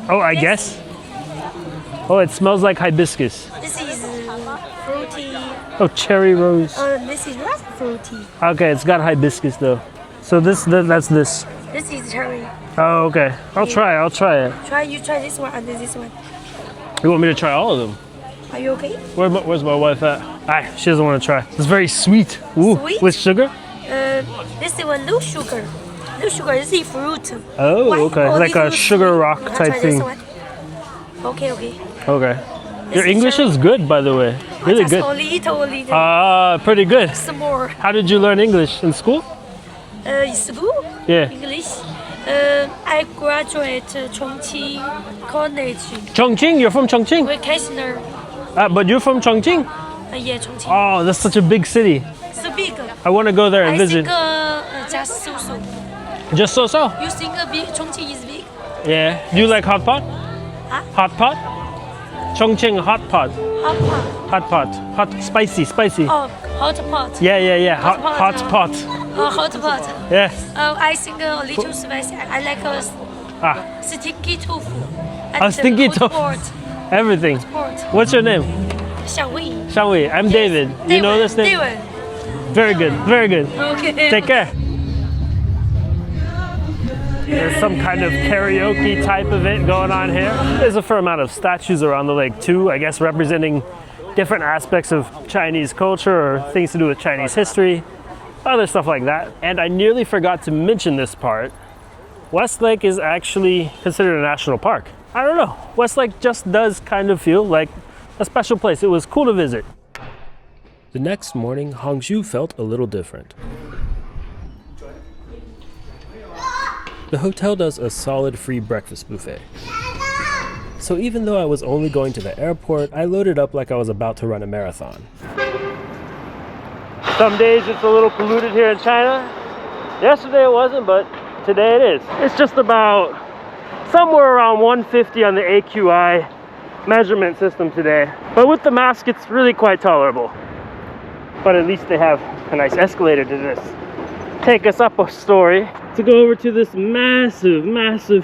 S1: Oh, I guess? Oh, it smells like hibiscus.
S4: This is fruity.
S1: Oh, cherry rose.
S4: This is not fruity.
S1: Okay, it's got hibiscus though. So that's this.
S4: This is cherry.
S1: Oh, okay. I'll try it.
S4: You try this one and then this one.
S1: You want me to try all of them?
S4: Are you okay?
S1: Where's my wife at? Ah, she doesn't want to try. It's very sweet. Ooh,
S4: Sweet?
S1: with sugar?
S4: This one no sugar. No sugar is a fruit.
S1: Oh,
S4: Why?
S1: okay.
S4: Oh,
S1: Like
S4: this
S1: a
S4: one
S1: sugar
S4: sweet.
S1: rock
S4: You wanna
S1: type
S4: try this
S1: thing.
S4: one? Okay, okay.
S1: Okay. Your
S4: This is
S1: English is good, by the way. Really
S4: Just
S1: good.
S4: a little.
S1: Ah, pretty good.
S4: Some more.
S1: How did you learn English in school?
S4: In school?
S1: Yeah.
S4: English. I graduate Chongqing College.
S1: Chongqing? You're from Chongqing?
S4: Vacationer.
S1: But you're from Chongqing?
S4: Yeah, Chongqing.
S1: Oh, that's such a big city.
S4: So big.
S1: I want to go there and
S4: I
S1: visit.
S4: think just so.
S1: Just so?
S4: You think big Chongqing is big?
S1: Yeah. Do you like hot pot?
S4: Huh?
S1: Hot pot? Chongqing hot pot.
S4: Hot pot.
S1: Hot pot. Hot, spicy.
S4: Oh, hot pot.
S1: Yeah. Hot pot.
S4: Hot pot.
S1: Yeah.
S4: I think a little spicy. I like sticky tofu. And
S1: sticky
S4: hot
S1: tofu.
S4: pot.
S1: Everything.
S4: Pot.
S1: What's your name?
S4: Xiangwei.
S1: Xiangwei. I'm David. You know this name?
S4: David.
S1: Very good. Very good.
S4: Okay.
S1: Take care. There's some kind of karaoke type event going on here. There's a fair amount of statues around the lake too, I guess representing different aspects of Chinese culture or things to do with Chinese history, other stuff like that. And I nearly forgot to mention this part. Westlake is actually considered a national park. I don't know. Westlake just does kind of feel like a special place. It was cool to visit. The next morning, Hangzhou felt a little different. The hotel does a solid free breakfast buffet. So even though I was only going to the airport, I loaded up like I was about to run a marathon. Some days it's a little polluted here in China. Yesterday it wasn't, but today it is. It's just about somewhere around 150 on the AQI measurement system today. But with the mask, it's really quite tolerable. But at least they have a nice escalator to this. Take us up a story to go over to this massive,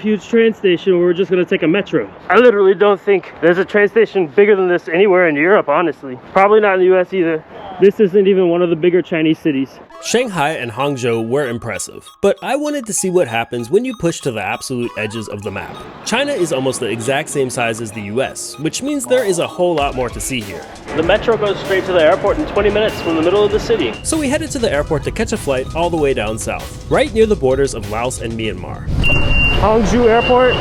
S1: huge train station where we're just gonna take a metro. I literally don't think there's a train station bigger than this anywhere in Europe, honestly. Probably not in the US either. This isn't even one of the bigger Chinese cities. Shanghai and Hangzhou were impressive, but I wanted to see what happens when you push to the absolute edges of the map. China is almost the exact same size as the US, which means there is a whole lot more to see here. The metro goes straight to the airport in 20 minutes from the middle of the city. So we headed to the airport to catch a flight all the way down south, right near the borders of Laos and Myanmar. Hangzhou Airport.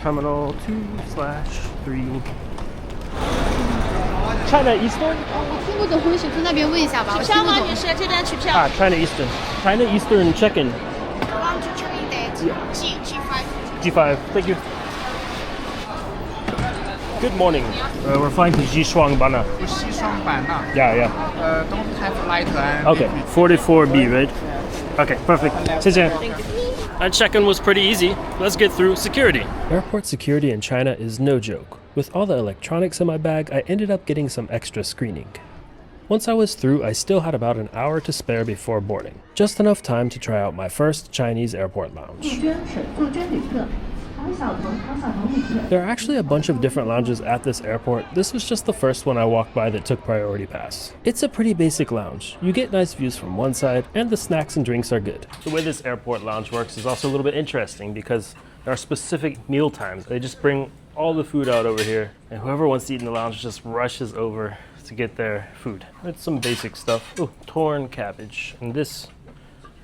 S1: Terminal 2/3. China Eastern? China Eastern. China Eastern check-in. G5. Thank you. Good morning. We're flying to Xishuangbanna.
S2: Xishuangbanna.
S1: Yeah.
S2: Don't have light and
S1: Okay, 44B, right? Okay, perfect. 谢谢. That check-in was pretty easy. Let's get through security. Airport security in China is no joke. With all the electronics in my bag, I ended up getting some extra screening. Once I was through, I still had about an hour to spare before boarding. Just enough time to try out my first Chinese airport lounge. There are actually a bunch of different lounges at this airport. This was just the first one I walked by that took priority pass. It's a pretty basic lounge. You get nice views from one side, and the snacks and drinks are good. The way this airport lounge works is also a little bit interesting because there are specific meal times. They just bring all the food out over here, and whoever wants to eat in the lounge just rushes over to get their food. It's some basic stuff. Oh, torn cabbage. And this,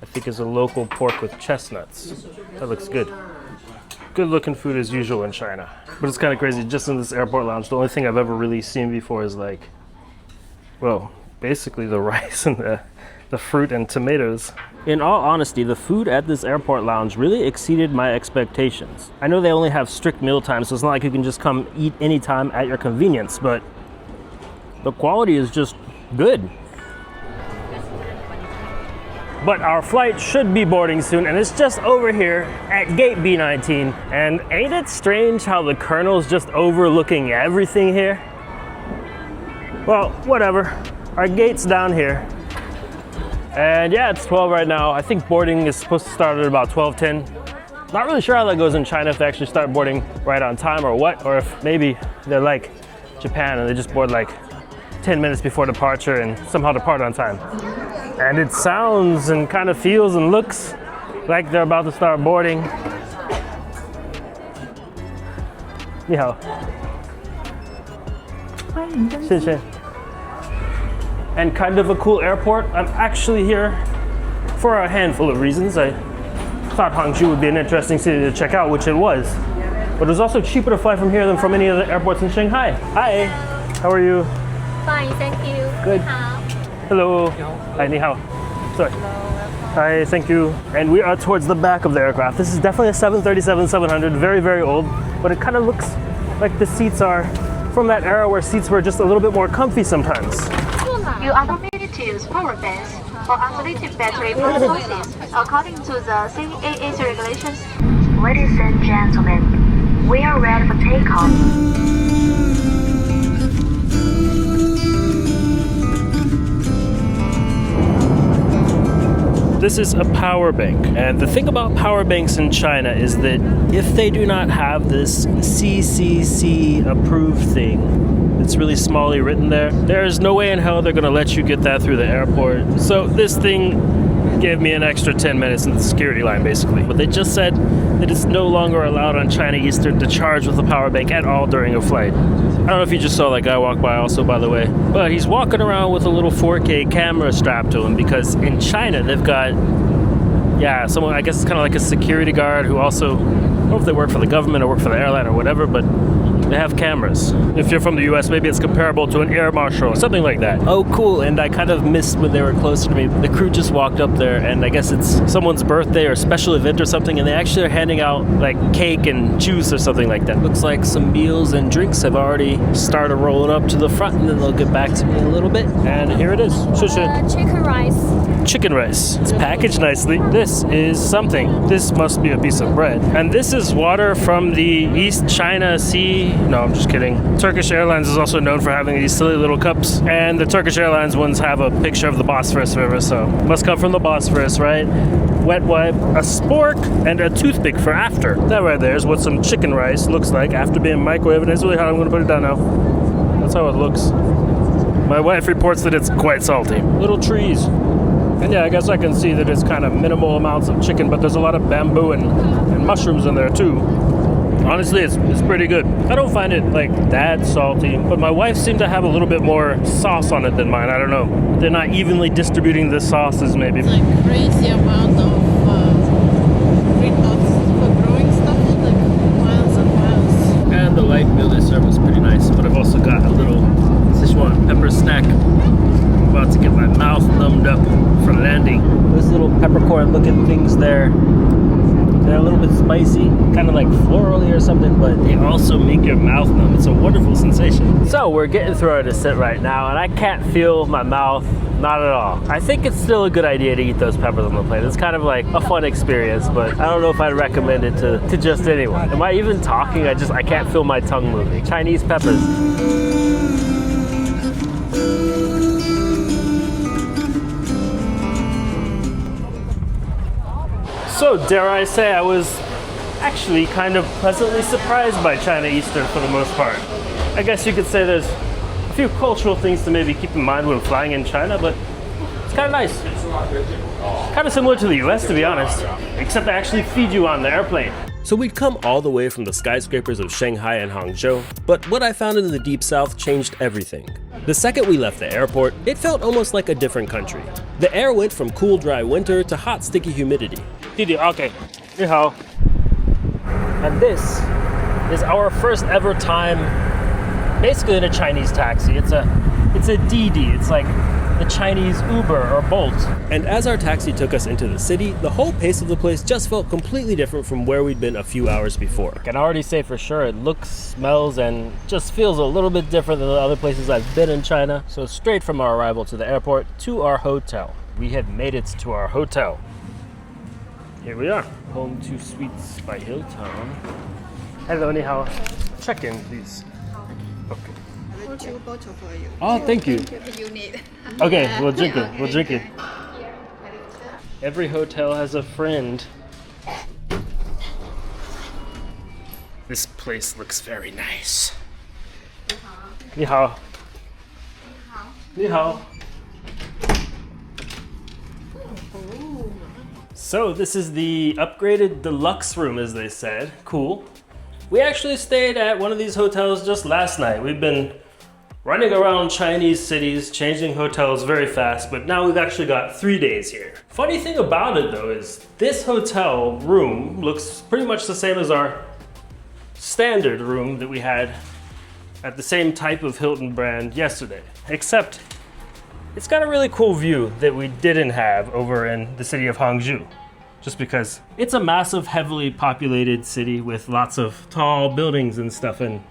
S1: I think, is a local pork with chestnuts. That looks good. Good looking food as usual in China. But it's kind of crazy, just in this airport lounge, the only thing I've ever really seen before is like, well, basically the rice and the fruit and tomatoes. In all honesty, the food at this airport lounge really exceeded my expectations. I know they only have strict meal times, so it's not like you can just come eat anytime at your convenience, but the quality is just good. But our flight should be boarding soon, and it's just over here at gate B19. And ain't it strange how the colonel's just overlooking everything here? Well, whatever. Our gate's down here. And yeah, it's 12 right now. I think boarding is supposed to start at about 12:10. Not really sure how that goes in China, if they actually start boarding right on time or what, or if maybe they're like Japan and they just board like 10 minutes before departure and somehow depart on time. And it sounds and kind of feels and looks like they're about to start boarding. 你好.谢谢. And kind of a cool airport. I'm actually here for a handful of reasons. I thought Hangzhou would be an interesting city to check out, which it was. But it was also cheaper to fly from here than from any other airports in Shanghai. Hi, how are you?
S11: Fine, thank you.
S1: Good. Hello. Hi, ni hao. Sorry. Hi, thank you. And we are towards the back of the aircraft. This is definitely a 737-700, very, very old, but it kind of looks like the seats are from that era where seats were just a little bit more comfy sometimes.
S11: You are permitted to use power banks or unlimited battery power sources according to the CAA's regulations. Ladies and gentlemen, we are ready for takeoff.
S1: This is a power bank, and the thing about power banks in China is that if they do not have this CCC approved thing, it's really smally written there, there's no way in hell they're gonna let you get that through the airport. So this thing gave me an extra 10 minutes in the security line, basically. But they just said that it's no longer allowed on China Eastern to charge with a power bank at all during a flight. I don't know if you just saw that guy walk by also, by the way, but he's walking around with a little 4K camera strapped to him because in China they've got, someone, I guess it's kind of like a security guard who also, I don't know if they work for the government or work for the airline or whatever, but they have cameras. If you're from the US, maybe it's comparable to an air marshal or something like that. Oh, cool. And I kind of missed when they were closer to me. The crew just walked up there, and I guess it's someone's birthday or special event or something, and they actually are handing out like cake and juice or something like that. Looks like some meals and drinks have already started rolling up to the front, and then they'll get back to me in a little bit. And here it is.
S11: Chicken rice.
S1: Chicken rice. It's packaged nicely. This is something. This must be a piece of bread. And this is water from the East China Sea. No, I'm just kidding. Turkish Airlines is also known for having these silly little cups, and the Turkish Airlines ones have a picture of the Bosphorus River, so must come from the Bosphorus, right? Wet wipe, a spork, and a toothpick for after. That right there is what some chicken rice looks like after being microwaved, and it's really hot. I'm gonna put it down now. That's how it looks. My wife reports that it's quite salty. Little trees. And yeah, I guess I can see that it's kind of minimal amounts of chicken, but there's a lot of bamboo and mushrooms in there too. Honestly, it's pretty good. I don't find it like that salty, but my wife seemed to have a little bit more sauce on it than mine. I don't know. They're not evenly distributing the sauces, maybe.
S12: It's like crazy amount of greenhouses for growing stuff, like miles and miles.
S1: And the light meal they serve was pretty nice, but I've also got a little Sichuan pepper snack. I'm about to get my mouth numbed up for landing. Those little peppercorn looking things there. They're a little bit spicy, kind of like florally or something, but they also make your mouth numb. It's a wonderful sensation. So we're getting through our descent right now, and I can't feel my mouth, not at all. I think it's still a good idea to eat those peppers on the plane. It's kind of like a fun experience, but I don't know if I'd recommend it to just anyone. Am I even talking? I can't feel my tongue moving. Chinese peppers. So, dare I say, I was actually kind of pleasantly surprised by China Eastern for the most part. I guess you could say there's a few cultural things to maybe keep in mind when flying in China, but it's kind of nice. Kind of similar to the US, to be honest, except they actually feed you on the airplane. So we'd come all the way from the skyscrapers of Shanghai and Hangzhou, but what I found in the Deep South changed everything. The second we left the airport, it felt almost like a different country. The air went from cool, dry winter to hot, sticky humidity. Didi, okay. 你好. And this is our first ever time basically in a Chinese taxi. It's a Didi. It's like the Chinese Uber or Bolt. And as our taxi took us into the city, the whole pace of the place just felt completely different from where we'd been a few hours before. I can already say for sure it looks, smells, and just feels a little bit different than the other places I've been in China. So straight from our arrival to the airport to our hotel. We had made it to our hotel. Here we are, home to Suites by Hilton. Hello, ni hao. Check in, please. Okay.
S6: Two bottles for you.
S1: Oh, thank you.
S6: You need.
S1: Okay, we'll drink it. We'll drink it. Every hotel has a friend. This place looks very nice. Ni hao. Ni hao. So this is the upgraded deluxe room, as they said. Cool. We actually stayed at one of these hotels just last night. We've been Running around Chinese cities, changing hotels very fast, but now we've actually got 3 days here. Funny thing about it though is this hotel room looks pretty much the same as our standard room that we had at the same type of Hilton brand yesterday, except it's got a really cool view that we didn't have over in the city of Hangzhou, just because it's a massive, heavily populated city with lots of tall buildings and stuff, and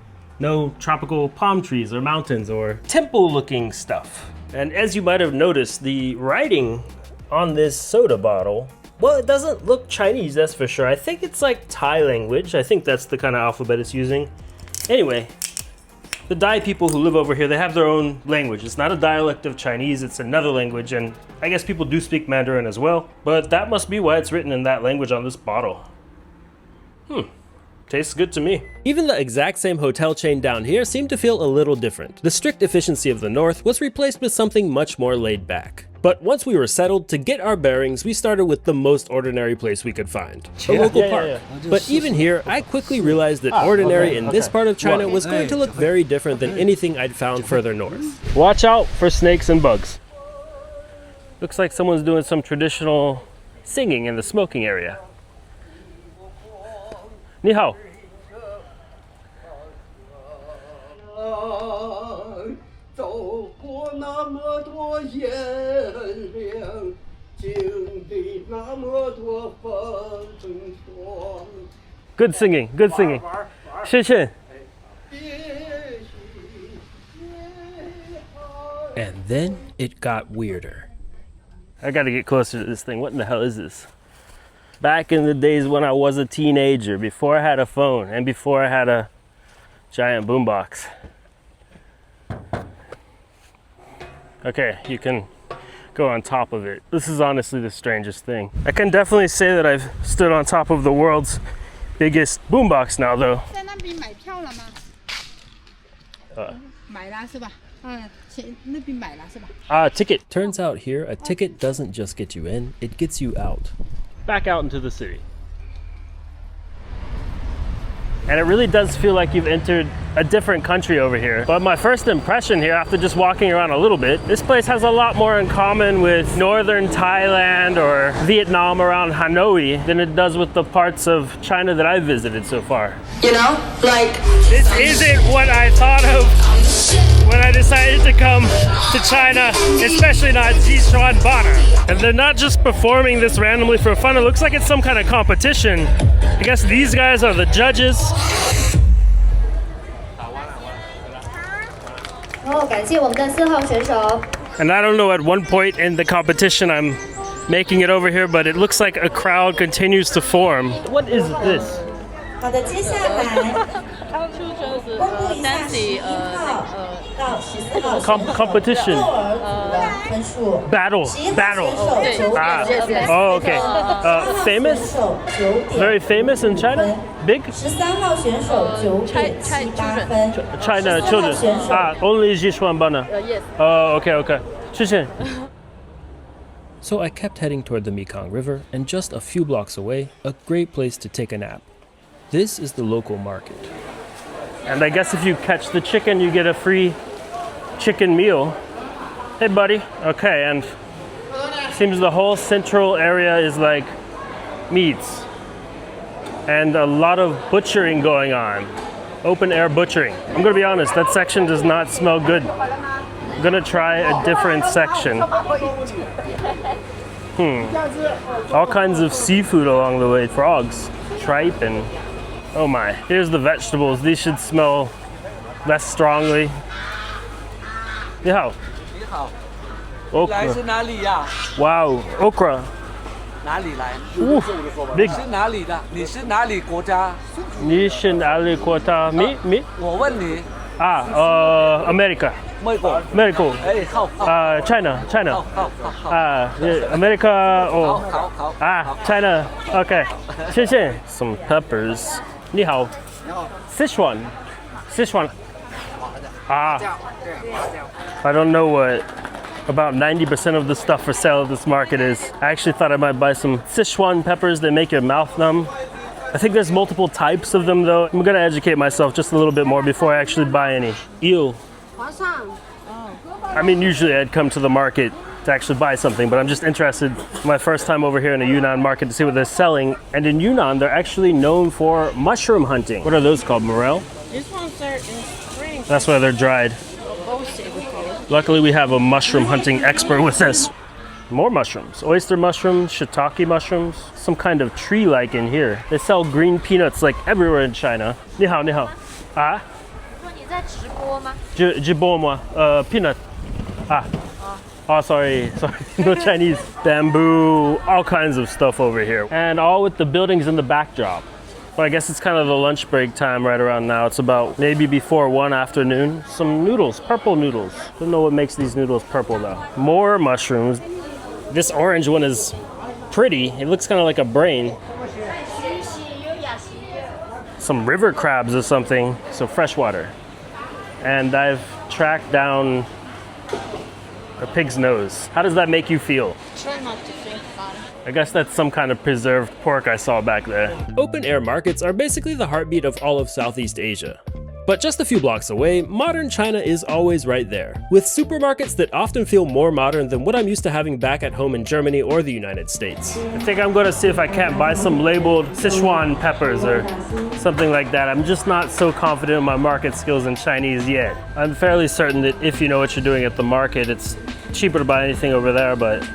S1: no tropical palm trees or mountains or temple-looking stuff. And as you might have noticed, the writing on this soda bottle, well, it doesn't look Chinese, that's for sure. I think it's like Thai language. I think that's the kind of alphabet it's using. Anyway, the Dai people who live over here, they have their own language. It's not a dialect of Chinese, it's another language, and I guess people do speak Mandarin as well, but that must be why it's written in that language on this bottle. Tastes good to me. Even the exact same hotel chain down here seemed to feel a little different. The strict efficiency of the north was replaced with something much more laid back. But once we were settled, to get our bearings, we started with the most ordinary place we could find, a local park. But even here, I quickly realized that ordinary in this part of China was going to look very different than anything I'd found further north. Watch out for snakes and bugs. Looks like someone's doing some traditional singing in the smoking area. 你好. Good singing, good singing. 谢谢. And then it got weirder. I gotta get closer to this thing. What in the hell is this? Back in the days when I was a teenager, before I had a phone and before I had a giant boombox. Okay, you can go on top of it. This is honestly the strangest thing. I can definitely say that I've stood on top of the world's biggest boombox now though. Ticket. Turns out here, a ticket doesn't just get you in, it gets you out. Back out into the city. And it really does feel like you've entered a different country over here. But my first impression here, after just walking around a little bit, this place has a lot more in common with northern Thailand or Vietnam around Hanoi than it does with the parts of China that I've visited so far.
S13: You know, like...
S1: This isn't what I thought of when I decided to come to China, especially not Xishuangbanna. And they're not just performing this randomly for fun, it looks like it's some kind of competition. I guess these guys are the judges. And I don't know at one point in the competition I'm making it over here, but it looks like a crowd continues to form. What is this? Competition. Battle. Oh, okay. Famous? Very famous in China? Big? China children. Only Xishuangbanna.
S14: Yes.
S1: Oh, okay. 谢谢. So I kept heading toward the Mekong River, and just a few blocks away, a great place to take a nap. This is the local market. And I guess if you catch the chicken, you get a free chicken meal. Hey, buddy. Okay, and seems the whole central area is like meats. And a lot of butchering going on. Open air butchering. I'm gonna be honest, that section does not smell good. I'm gonna try a different section. All kinds of seafood along the way. Frogs, tripe, and oh my. Here's the vegetables. These should smell less strongly. 你好.
S14: 你好.
S1: Okra.
S14: 来自哪里呀?
S1: Wow, okra.
S14: 哪里来?
S1: Big.
S14: 是哪里的? 你是哪里国家?
S1: 你是哪里国家? Me?
S14: 我问你.
S1: America.
S14: 美国.
S1: America.
S14: 好.
S1: China.
S14: 好.
S1: America. Oh.
S14: 好.
S1: China. Okay. 谢谢. Some peppers. 你好. Sichuan. I don't know what about 90% of the stuff for sale at this market is. I actually thought I might buy some Sichuan peppers that make your mouth numb. I think there's multiple types of them though. I'm gonna educate myself just a little bit more before I actually buy any. Eel. I mean, usually I'd come to the market to actually buy something, but I'm just interested, my first time over here in a Yunnan market, to see what they're selling. And in Yunnan, they're actually known for mushroom hunting. What are those called, morel?
S12: These ones are in spring.
S1: That's why they're dried. Luckily, we have a mushroom hunting expert with us. More mushrooms. Oyster mushrooms, shiitake mushrooms, some kind of tree-like in here. They sell green peanuts like everywhere in China. 你好,你好. Ah?
S12: 你在直播吗?
S1: 直播吗? Peanut. Ah. Oh, sorry, no Chinese. Bamboo, all kinds of stuff over here. And all with the buildings in the backdrop. But I guess it's kind of the lunch break time right around now. It's about maybe before 1 afternoon. Some noodles, purple noodles. Don't know what makes these noodles purple though. More mushrooms. This orange one is pretty. It looks kind of like a brain. Some river crabs or something, so freshwater. And I've tracked down a pig's nose. How does that make you feel?
S12: Try not to think about it.
S1: I guess that's some kind of preserved pork I saw back there.
S13: Open air markets are basically the heartbeat of all of Southeast Asia. But just a few blocks away, modern China is always right there, with supermarkets that often feel more modern than what I'm used to having back at home in Germany or the United States.
S1: I think I'm gonna see if I can't buy some labeled Sichuan peppers or something like that. I'm just not so confident in my market skills in Chinese yet. I'm fairly certain that if you know what you're doing at the market, it's cheaper to buy anything over there, but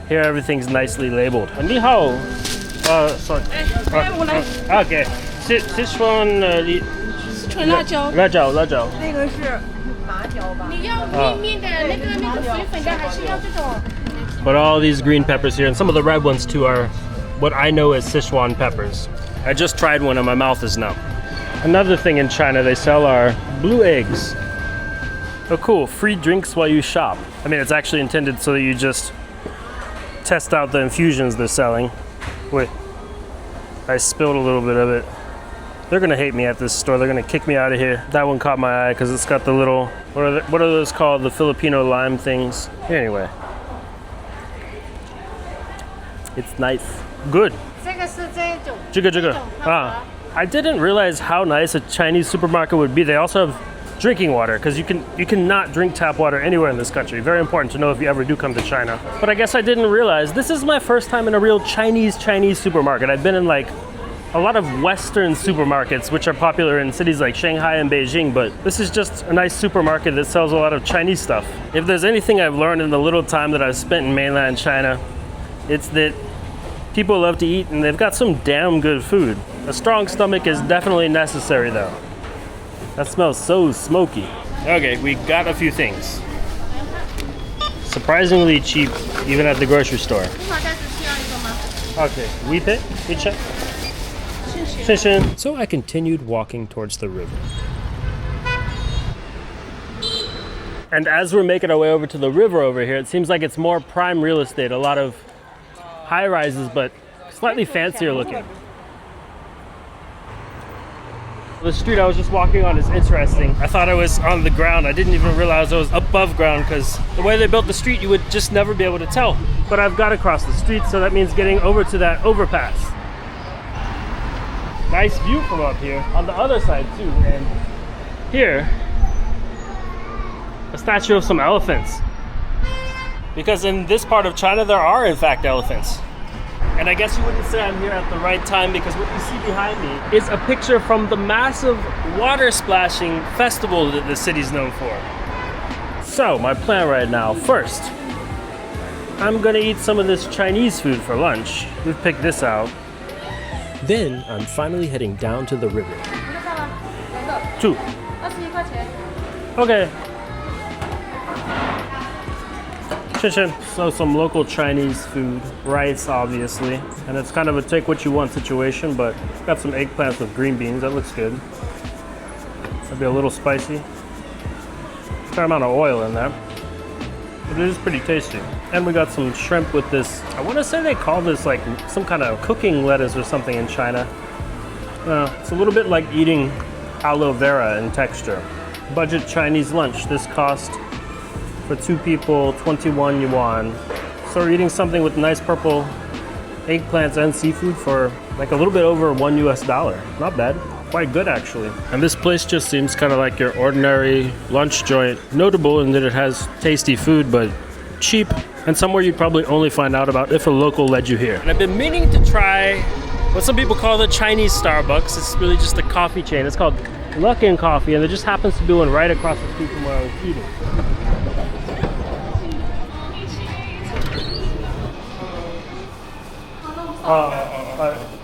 S1: here everything's nicely labeled. 你好, sorry. Okay. Sichuan
S12: 纯辣椒，
S1: 辣椒。
S12: 那个是麻椒吧？你要面的那个水粉的，还是要这种？
S1: But all these green peppers here, and some of the red ones too, are what I know as Sichuan peppers. I just tried one and my mouth is numb. Another thing in China they sell are blue eggs. Oh cool, free drinks while you shop. I mean, it's actually intended so that you just test out the infusions they're selling. Wait, I spilled a little bit of it. They're gonna hate me at this store. They're gonna kick me out of here. That one caught my eye because it's got the little, what are those called? The Filipino lime things. Anyway. It's nice. Good.
S12: 这个是这种。
S1: I didn't realize how nice a Chinese supermarket would be. They also have drinking water because you cannot drink tap water anywhere in this country. Very important to know if you ever do come to China. But I guess I didn't realize this is my first time in a real Chinese supermarket. I've been in like a lot of Western supermarkets, which are popular in cities like Shanghai and Beijing, but this is just a nice supermarket that sells a lot of Chinese stuff. If there's anything I've learned in the little time that I've spent in mainland China, it's that people love to eat and they've got some damn good food. A strong stomach is definitely necessary though. That smells so smoky. Okay, we got a few things. Surprisingly cheap, even at the grocery store. Okay, we check.
S13: So I continued walking towards the river.
S1: And as we're making our way over to the river over here, it seems like it's more prime real estate. A lot of high rises, but slightly fancier looking. The street I was just walking on is interesting. I thought I was on the ground. I didn't even realize I was above ground because the way they built the street, you would just never be able to tell. But I've got to cross the street, so that means getting over to that overpass. Nice view from up here on the other side too. And here, a statue of some elephants. Because in this part of China, there are in fact elephants. And I guess you wouldn't say I'm here at the right time because what you see behind me is a picture from the massive water splashing festival that the city's known for. So my plan right now, first, I'm gonna eat some of this Chinese food for lunch. We've picked this out.
S13: Then I'm finally heading down to the river.
S1: 2. Okay. So some local Chinese food, rice obviously, and it's kind of a take what you want situation, but it's got some eggplants with green beans, that looks good. Maybe a little spicy. Fair amount of oil in there. But it is pretty tasty. And we got some shrimp with this, I want to say they call this like some kind of cooking lettuce or something in China. It's a little bit like eating aloe vera in texture. Budget Chinese lunch. This cost for 2 people, 21 yuan. So we're eating something with nice purple eggplants and seafood for like a little bit over $1 US. Not bad. quite good actually. And this place just seems kind of like your ordinary lunch joint. Notable in that it has tasty food, but cheap, and somewhere you'd probably only find out about if a local led you here. And I've been meaning to try what some people call the Chinese Starbucks. It's really just a coffee chain. It's called Luckin Coffee, and there just happens to be one right across the street from where I was eating.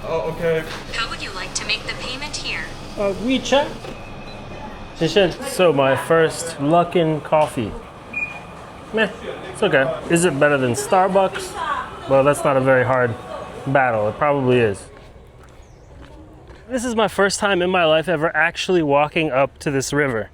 S8: Okay.
S15: How would you like to make the payment here?
S1: WeChat. So my first Luckin Coffee. Meh, it's okay. Is it better than Starbucks? Well, that's not a very hard battle. It probably is. This is my first time in my life ever actually walking up to this river.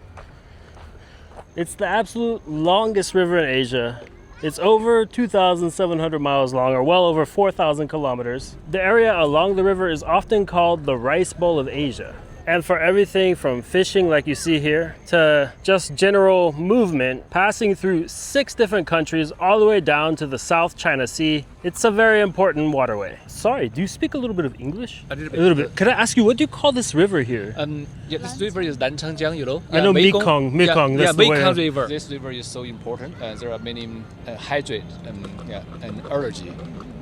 S1: It's the absolute longest river in Asia. It's over 2,700 miles long, or well over 4,000 kilometers. The area along the river is often called the Rice Bowl of Asia. And for everything from fishing, like you see here, to just general movement, passing through 6 different countries all the way down to the South China Sea, it's a very important waterway. Sorry, do you speak a little bit of English?
S16: A little bit.
S1: A little bit. Could I ask you, what do you call this river here?
S16: Yeah, this river is Nanchangjiang, you know.
S1: I know Mekong.
S16: Yeah,
S1: that's the
S16: Mekong
S1: way.
S16: River. This river is so important, and there are many hydrate and energy.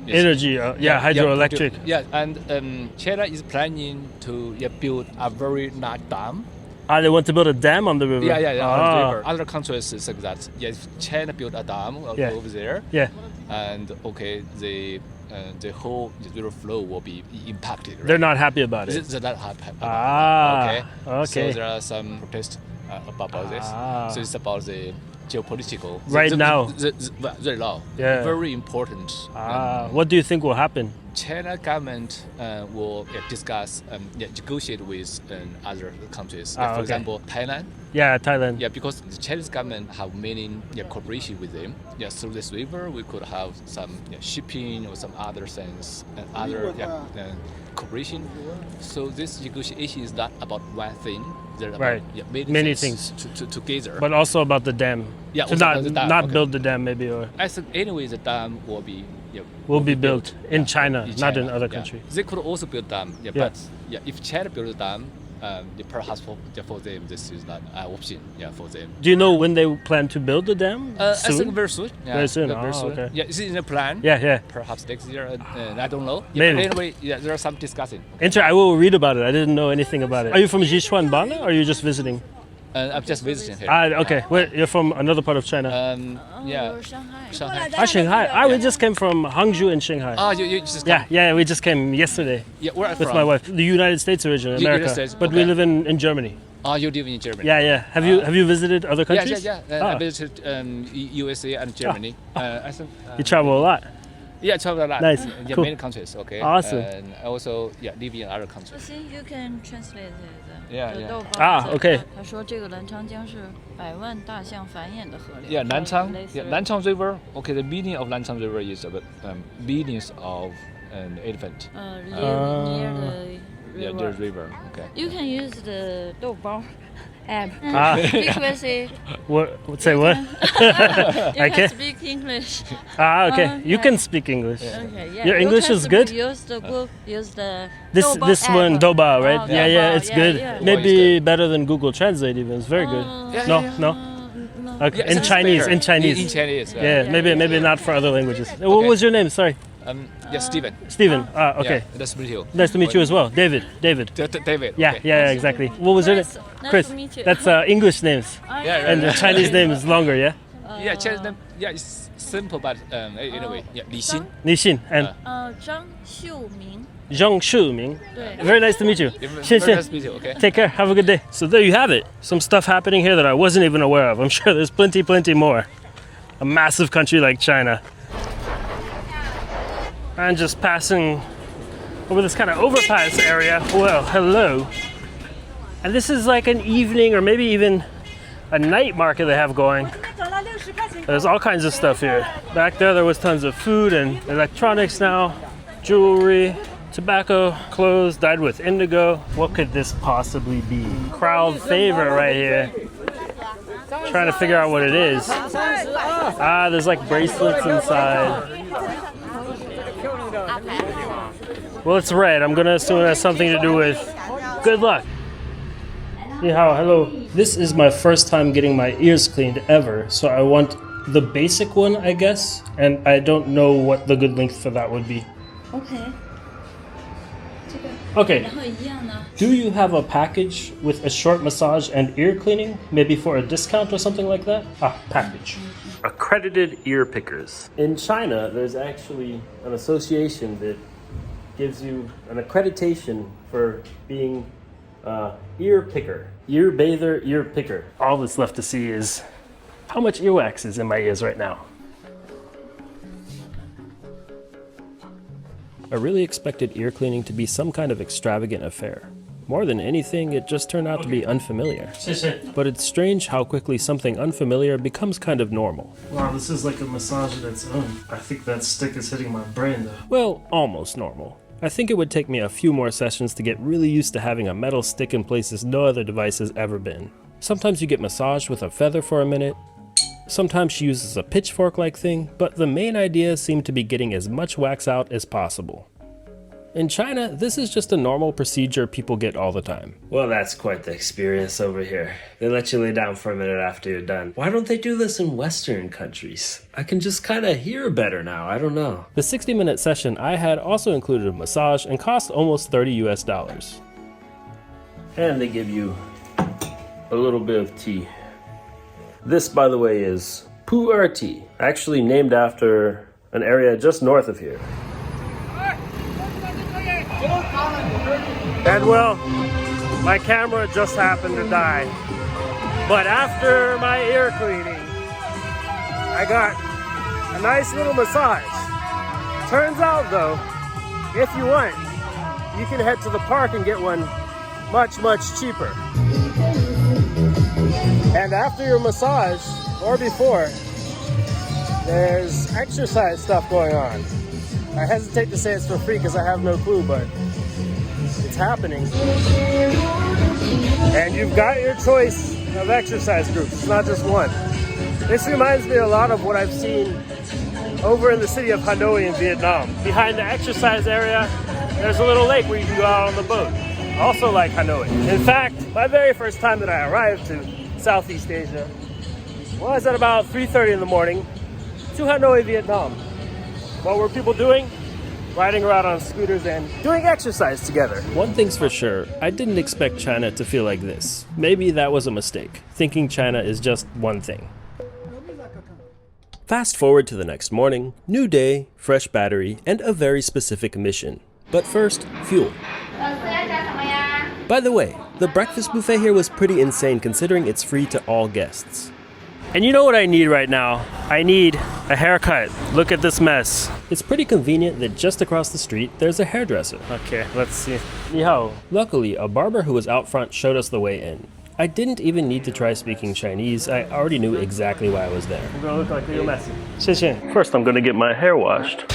S1: Energy, hydroelectric.
S16: Yeah, and China is planning to build a very large dam.
S1: They want to build a dam on the river?
S16: Yeah, on the river. Other countries is like that. Yeah, if China built a dam over there.
S1: Yeah.
S16: And the whole river flow will be impacted. Right?
S1: They're not happy about it.
S16: They're not happy about
S1: it. Okay.
S16: So there are some protests about this. So it's about the geopolitical.
S1: Right now.
S16: Right now.
S1: Yeah.
S16: Very important.
S1: What do you think will happen?
S16: China government will discuss, negotiate with other countries. For example, Thailand.
S1: Yeah, Thailand.
S16: Yeah, because the Chinese government have many cooperation with them. Yeah, through this river, we could have some shipping or some other things and other cooperation. So this negotiation is not about one thing. There are many things together.
S1: But also about the dam.
S16: Yeah,
S1: to not build the dam maybe, or.
S16: I think anyway the dam will be
S1: built in China, not in other countries.
S16: They could also build dam. But if China builds a dam, perhaps for them this is not an option. For them.
S1: Do you know when they plan to build the dam?
S16: I think very soon.
S1: Very soon.
S16: Okay. Yeah, is it in the plan?
S1: Yeah.
S16: Perhaps next year. I don't know.
S1: Maybe.
S16: But anyway, there are some discussing.
S1: I will read about it. I didn't know anything about it. Are you from Xishuangbanna, or are you just visiting?
S16: I'm just visiting here.
S1: Okay. You're from another part of China?
S6: Shanghai.
S1: Shanghai. We just came from Hangzhou in Shanghai.
S16: You just came?
S1: Yeah, we just came yesterday.
S16: Yeah, where are you
S1: with
S16: from?
S1: my wife. The United States originally, America.
S16: United States,
S1: but we live in Germany.
S16: You live in Germany?
S1: Yeah. Have you visited other countries?
S16: Yeah. I visited USA and Germany. I think,
S1: you travel a lot?
S16: Yeah, I travel a lot.
S1: Nice. Cool.
S16: Many countries, okay.
S1: Awesome.
S16: And also, live in other countries.
S6: I think you can translate it.
S1: Okay.
S6: 他说这个澜沧江是百万大象繁衍的河流。
S16: Nanchang River. Okay, the meaning of Nanchang River is about millions of elephant.
S6: Near the river.
S16: The river. Okay.
S6: You can use the 豆包 app. Speak with it.
S1: Say what?
S6: You can speak English.
S1: Okay. You can speak English.
S6: Okay, yeah.
S1: Your English is good?
S6: Use the
S1: This one, Douba, right? Yeah, it's good.
S6: Yeah.
S1: Maybe better than Google Translate even. It's very good. No? Okay. In Chinese.
S16: In Chinese.
S1: Yeah, maybe not for other languages. What was your name? Sorry.
S16: Steven.
S1: Steven. Okay.
S16: Nice to meet you.
S1: Nice to meet you as well. David.
S16: David.
S1: Yeah, exactly. What was your name? Chris.
S6: Nice to meet you.
S1: That's English names. And the Chinese name is longer, yeah?
S16: Chinese name. It's simple, but anyway. Li Xin.
S1: Li Xin. And? Zhang Xiuming. Very nice to meet you.
S16: Very nice to meet you, okay.
S1: Take care. Have a good day. So there you have it. Some stuff happening here that I wasn't even aware of. I'm sure there's plenty more. A massive country like China. And just passing over this kind of overpass area. Well, hello. And this is like an evening or maybe even a night market they have going. There's all kinds of stuff here. Back there was tons of food and electronics now, jewelry, tobacco, clothes dyed with indigo. What could this possibly be? Crowd favorite right here. Trying to figure out what it is. There's like bracelets inside. Well, it's red. I'm gonna assume it has something to do with good luck. Nihao, hello. This is my first time getting my ears cleaned ever, so I want the basic one, I guess, and I don't know what the good length for that would be. Okay. Do you have a package with a short massage and ear cleaning? Maybe for a discount or something like that? Ah, package. Accredited ear pickers. In China, there's actually an association that gives you an accreditation for being ear picker. Ear bather, ear picker. All that's left to see is how much earwax is in my ears right now. I really expected ear cleaning to be some kind of extravagant affair. More than anything, it just turned out to be unfamiliar. But it's strange how quickly something unfamiliar becomes kind of normal. Wow, this is like a massage of its own. I think that stick is hitting my brain though. Well, almost normal. I think it would take me a few more sessions to get really used to having a metal stick in places no other device has ever been. Sometimes you get massaged with a feather for a minute. Sometimes she uses a pitchfork-like thing, but the main idea seemed to be getting as much wax out as possible. In China, this is just a normal procedure people get all the time. Well, that's quite the experience over here. They let you lay down for a minute after you're done. Why don't they do this in Western countries? I can just kind of hear better now, I don't know. The 60-minute session I had also included a massage and cost almost $30 US. And they give you a little bit of tea. This, by the way, is pu'er tea, actually named after an area just north of here. And well, my camera just happened to die. But after my ear cleaning, I got a nice little massage. Turns out though, if you want, you can head to the park and get one much, much cheaper. And after your massage, or before, there's exercise stuff going on. I hesitate to say it's for free because I have no clue, but it's happening. And you've got your choice of exercise groups. It's not just one. This reminds me a lot of what I've seen over in the city of Hanoi in Vietnam. Behind the exercise area, there's a little lake where you can go out on the boat. Also like Hanoi. In fact, my very first time that I arrived to Southeast Asia was at about 3:30 in the morning to Hanoi, Vietnam. What were people doing? Riding around on scooters and doing exercise together. One thing's for sure, I didn't expect China to feel like this. Maybe that was a mistake, thinking China is just one thing. Fast forward to the next morning, new day, fresh battery, and a very specific mission. But first, fuel. By the way, the breakfast buffet here was pretty insane considering it's free to all guests. And you know what I need right now? I need a haircut. Look at this mess. It's pretty convenient that just across the street, there's a hairdresser. Okay, let's see. Ni hao. Luckily, a barber who was out front showed us the way in. I didn't even need to try speaking Chinese. I already knew exactly why I was there. I'm gonna look like a real mess. First, I'm gonna get my hair washed.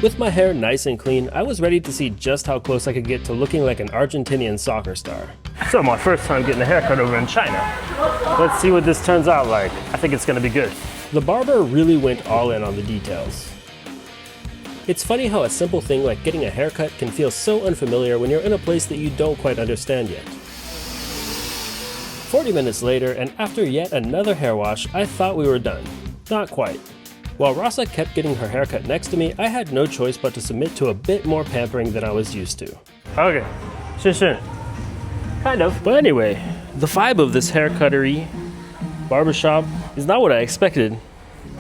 S1: With my hair nice and clean, I was ready to see just how close I could get to looking like an Argentinian soccer star. So my first time getting a haircut over in China. Let's see what this turns out like. I think it's gonna be good. The barber really went all in on the details. It's funny how a simple thing like getting a haircut can feel so unfamiliar when you're in a place that you don't quite understand yet. 40 minutes later, and after yet another hair wash, I thought we were done. Not quite. While Rasa kept getting her haircut next to me, I had no choice but to submit to a bit more pampering than I was used to. Okay, kind of. But anyway, the vibe of this haircuttery barbershop is not what I expected.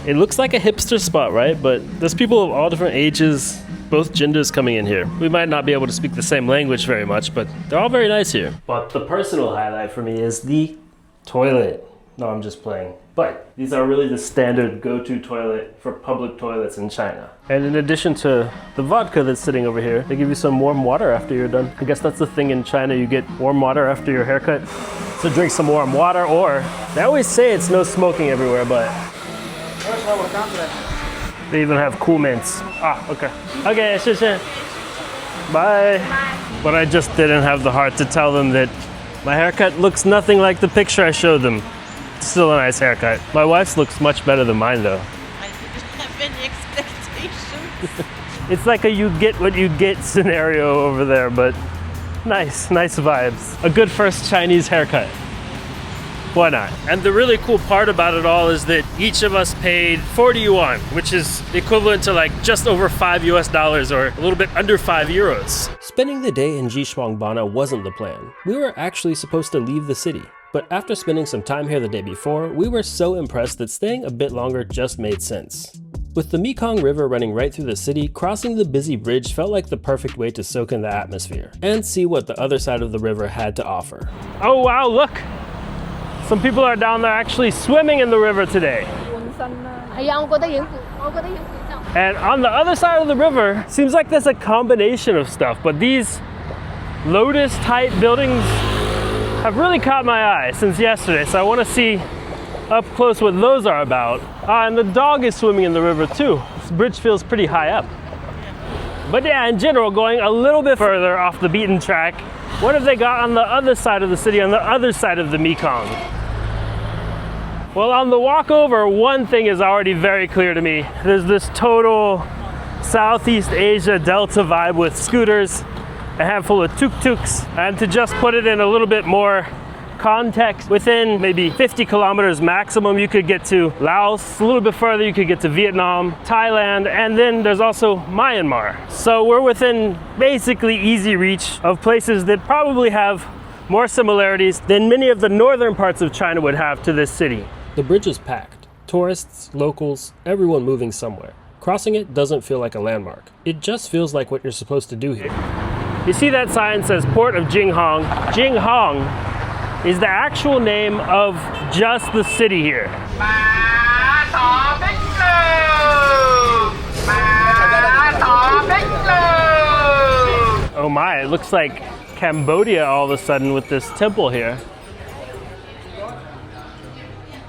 S1: It looks like a hipster spot, right? But there's people of all different ages, both genders coming in here. We might not be able to speak the same language very much, but they're all very nice here. But the personal highlight for me is the toilet. No, I'm just playing. But these are really the standard go-to toilet for public toilets in China. And in addition to the vodka that's sitting over here, they give you some warm water after you're done. I guess that's the thing in China, you get warm water after your haircut. So drink some warm water, or they always say it's no smoking everywhere, but they even have cool mints. Ah, okay. Okay, bye. But I just didn't have the heart to tell them that my haircut looks nothing like the picture I showed them. Still a nice haircut. My wife's looks much better than mine though.
S6: I didn't have any expectations.
S1: It's like a you get what you get scenario over there, but
S13: Nice vibes. A good first Chinese haircut. Why not? And the really cool part about it all is that each of us paid 40 yuan, which is equivalent to like just over $5 US or a little bit under 5 euros. Spending the day in Xishuangbanna wasn't the plan. We were actually supposed to leave the city. But after spending some time here the day before, we were so impressed that staying a bit longer just made sense. With the Mekong River running right through the city, crossing the busy bridge felt like the perfect way to soak in the atmosphere and see what the other side of the river had to offer. Oh wow, look! Some people are down there actually swimming in the river today. And on the other side of the river, seems like there's a combination of stuff, but these lotus-type buildings have really caught my eye since yesterday, so I want to see up close what those are about. And the dog is swimming in the river too. This bridge feels pretty high up. But yeah, in general, going a little bit further off the beaten track, what have they got on the other side of the city, on the other side of the Mekong? Well, on the walk over, one thing is already very clear to me. There's this total Southeast Asia Delta vibe with scooters, a handful of tuk-tuks, and to just put it in a little bit more context, within maybe 50 kilometers maximum you could get to Laos, a little bit further you could get to Vietnam, Thailand, and then there's also Myanmar. So we're within basically easy reach of places that probably have more similarities than many of the northern parts of China would have to this city. The bridge is packed. Tourists, locals, everyone moving somewhere. Crossing it doesn't feel like a landmark. It just feels like what you're supposed to do here. You see that sign says Port of Jinghong. Jinghong is the actual name of just the city here. Oh my, it looks like Cambodia all of a sudden with this temple here.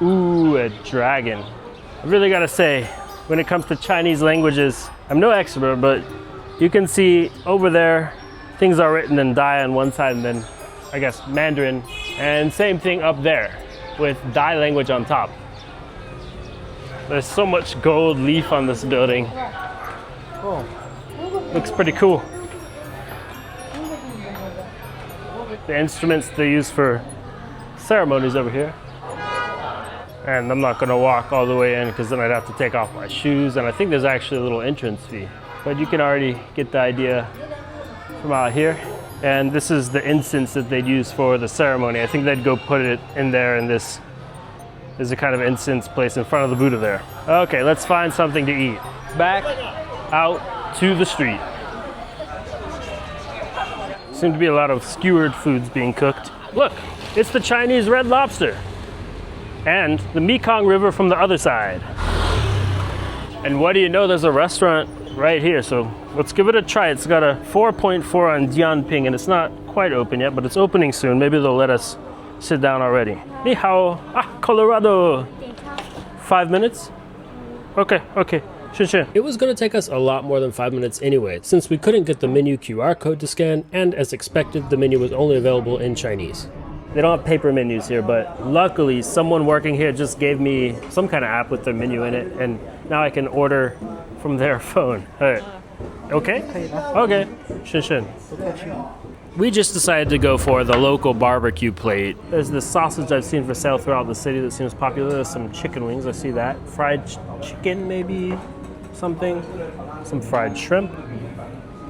S13: Ooh, a dragon. I really gotta say, when it comes to Chinese languages, I'm no expert, but you can see over there, things are written in Dai on one side and then, I guess, Mandarin. And same thing up there with Dai language on top. There's so much gold leaf on this building. Oh, looks pretty cool. The instruments they use for ceremonies over here. And I'm not gonna walk all the way in because then I'd have to take off my shoes, and I think there's actually a little entrance fee. But you can already get the idea from out here. And this is the incense that they'd use for the ceremony. I think they'd go put it in there, and this is a kind of incense place in front of the Buddha there. Okay, let's find something to eat. Back out to the street. Seem to be a lot of skewered foods being cooked. Look, it's the Chinese red lobster. And the Mekong River from the other side. And what do you know, there's a restaurant right here, so let's give it a try. It's got a 4.4 on Dianping, and it's not quite open yet, but it's opening soon. Maybe they'll let us sit down already. Ni hao. Colorado. 5 minutes? Okay. Sure. It was going to take us a lot more than 5 minutes anyway, since we couldn't get the menu QR code to scan, and as expected, the menu was only available in Chinese. They don't have paper menus here, but luckily someone working here just gave me some kind of app with their menu in it, and now I can order from their phone. Alright. Okay? Okay. Shin. We just decided to go for the local barbecue plate. There's this sausage I've seen for sale throughout the city that seems popular. There's some chicken wings, I see that. Fried chicken, maybe something. Some fried shrimp.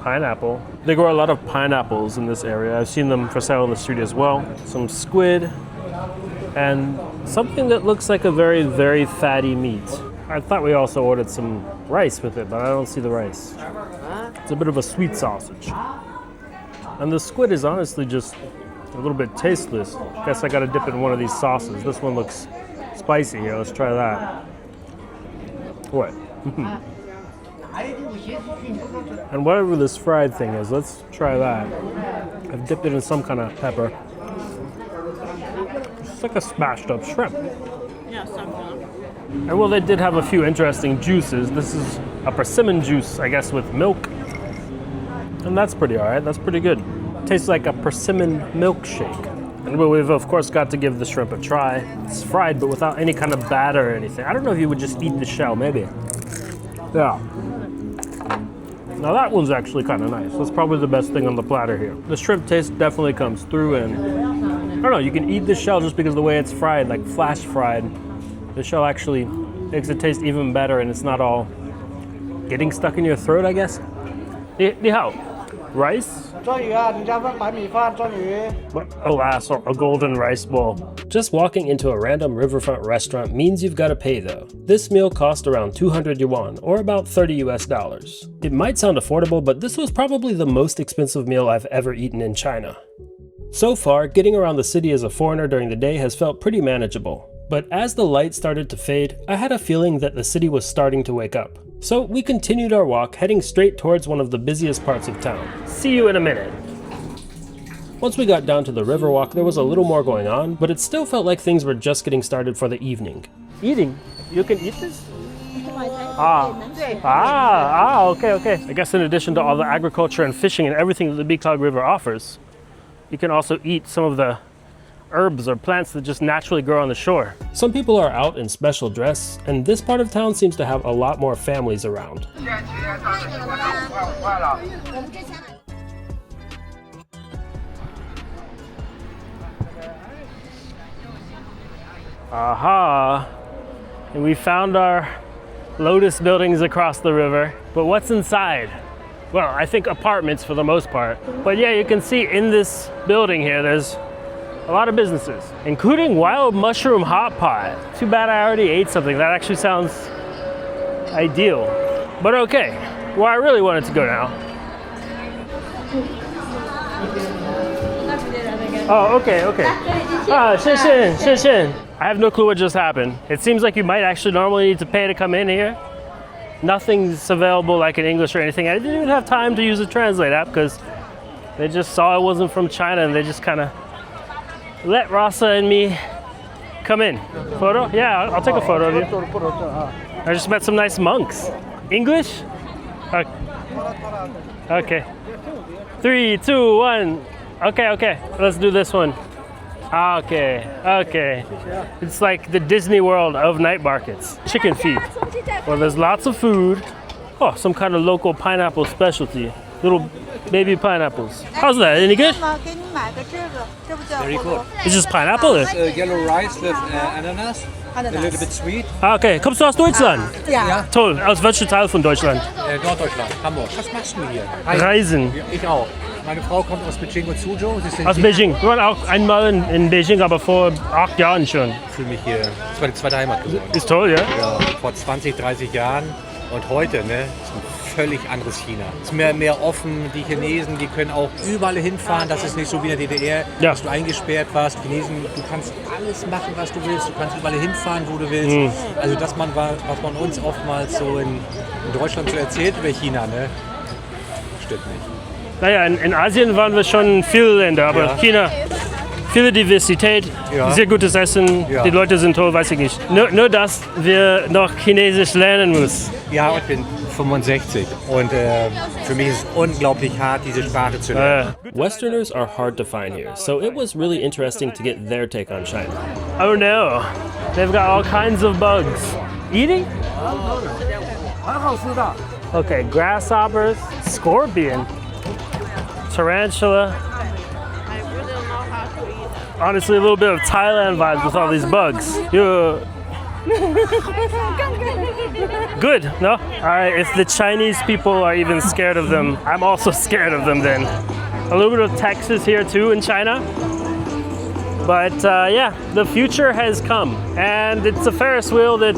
S13: Pineapple. They grow a lot of pineapples in this area. I've seen them for sale on the street as well. Some squid and something that looks like a very, very fatty meat. I thought we also ordered some rice with it, but I don't see the rice. It's a bit of a sweet sausage. And the squid is honestly just a little bit tasteless. Guess I gotta dip it in one of these sauces. This one looks spicy here. Let's try that. What? And whatever this fried thing is, let's try that. I've dipped it in some kind of pepper. It's like a smashed up shrimp.
S6: Yeah, something.
S13: And well, they did have a few interesting juices. This is a persimmon juice, I guess, with milk. And that's pretty all right. That's pretty good. Tastes like a persimmon milkshake. And well, we've of course got to give the shrimp a try. It's fried, but without any kind of batter or anything. I don't know if you would just eat the shell, maybe. Yeah. Now that one's actually kind of nice. That's probably the best thing on the platter here. The shrimp taste definitely comes through, and I don't know, you can eat the shell just because of the way it's fried, like flash fried. The shell actually makes it taste even better, and it's not all getting stuck in your throat, I guess. 你好, rice? Alas, a golden rice bowl. Just walking into a random riverfront restaurant means you've got to pay though. This meal cost around 200 yuan, or about $30 US. It might sound affordable, but this was probably the most expensive meal I've ever eaten in China. So far, getting around the city as a foreigner during the day has felt pretty manageable. But as the light started to fade, I had a feeling that the city was starting to wake up. So we continued our walk, heading straight towards one of the busiest parts of town. See you in a minute. Once we got down to the Riverwalk, there was a little more going on, but it still felt like things were just getting started for the evening. Eating? You can eat this? Okay. I guess in addition to all the agriculture and fishing and everything that the Mekong River offers, you can also eat some of the herbs or plants that just naturally grow on the shore. Some people are out in special dress, and this part of town seems to have a lot more families around. Aha! And we found our Lotus buildings across the river. But what's inside? Well, I think apartments for the most part. But yeah, you can see in this building here, there's a lot of businesses, including Wild Mushroom Hot Pot. Too bad I already ate something. That actually sounds ideal. But okay, where I really wanted to go now. Oh, okay. I have no clue what just happened. It seems like you might actually normally need to pay to come in here. Nothing's available like in English or anything. I didn't even have time to use the translate app because they just saw it wasn't from China and they just kind of let Rasa and me come in. Photo? Yeah, I'll take a photo of you. I just met some nice monks. English? Okay. 3, 2, 1. Okay. Let's do this one. Okay. It's like the Disney World of night markets. Chicken feet. Well, there's lots of food. Oh, some kind of local pineapple specialty. Little baby pineapples. How's that? Any good?
S17: Very good.
S13: It's just pineapple?
S17: Yellow rice with ananas. A little bit sweet.
S13: Okay. Kommst du aus Deutschland?
S17: Ja.
S13: Toll. Aus welchem Teil von Deutschland?
S17: Norddeutschland, Hamburg. Was machst du hier?
S13: Reisen.
S17: Ich auch. Meine Frau kommt aus Beijing und Suzhou.
S13: Aus Beijing. Wir waren auch einmal in Beijing, aber vor 8 Jahren schon.
S17: Ich fühle mich hier, das ist meine zweite Heimat geworden.
S13: Ist toll, ja?
S17: Ja, vor 20, 30 Jahren. Und heute, ne, ist ein völlig anderes China. Es ist mehr offen. Die Chinesen, die können auch überall hinfahren. Das ist nicht so wie in der DDR, dass du eingesperrt warst. Chinesen, du kannst alles machen, was du willst. Du kannst überall hinfahren, wo du willst. Also was man uns oftmals so in Deutschland so erzählt über China, ne, stimmt nicht.
S13: Naja, in Asien waren wir schon viele Länder, aber China, viele Diversität, sehr gutes Essen, die Leute sind toll, weiß ich nicht. Nur dass wir noch Chinesisch lernen müssen.
S17: Ja, ich bin 65 und für mich ist es unglaublich hart, diese Sprache zu lernen.
S13: Westerners are hard to find here, so it was really interesting to get their take on China. Oh no, they've got all kinds of bugs. Eating? Okay, grasshoppers, scorpion. Tarantula. Honestly, a little bit of Thailand vibes with all these bugs. Good, no? Alright, if the Chinese people are even scared of them, I'm also scared of them then. A little bit of Texas here too in China. But yeah, the future has come. And it's a Ferris wheel that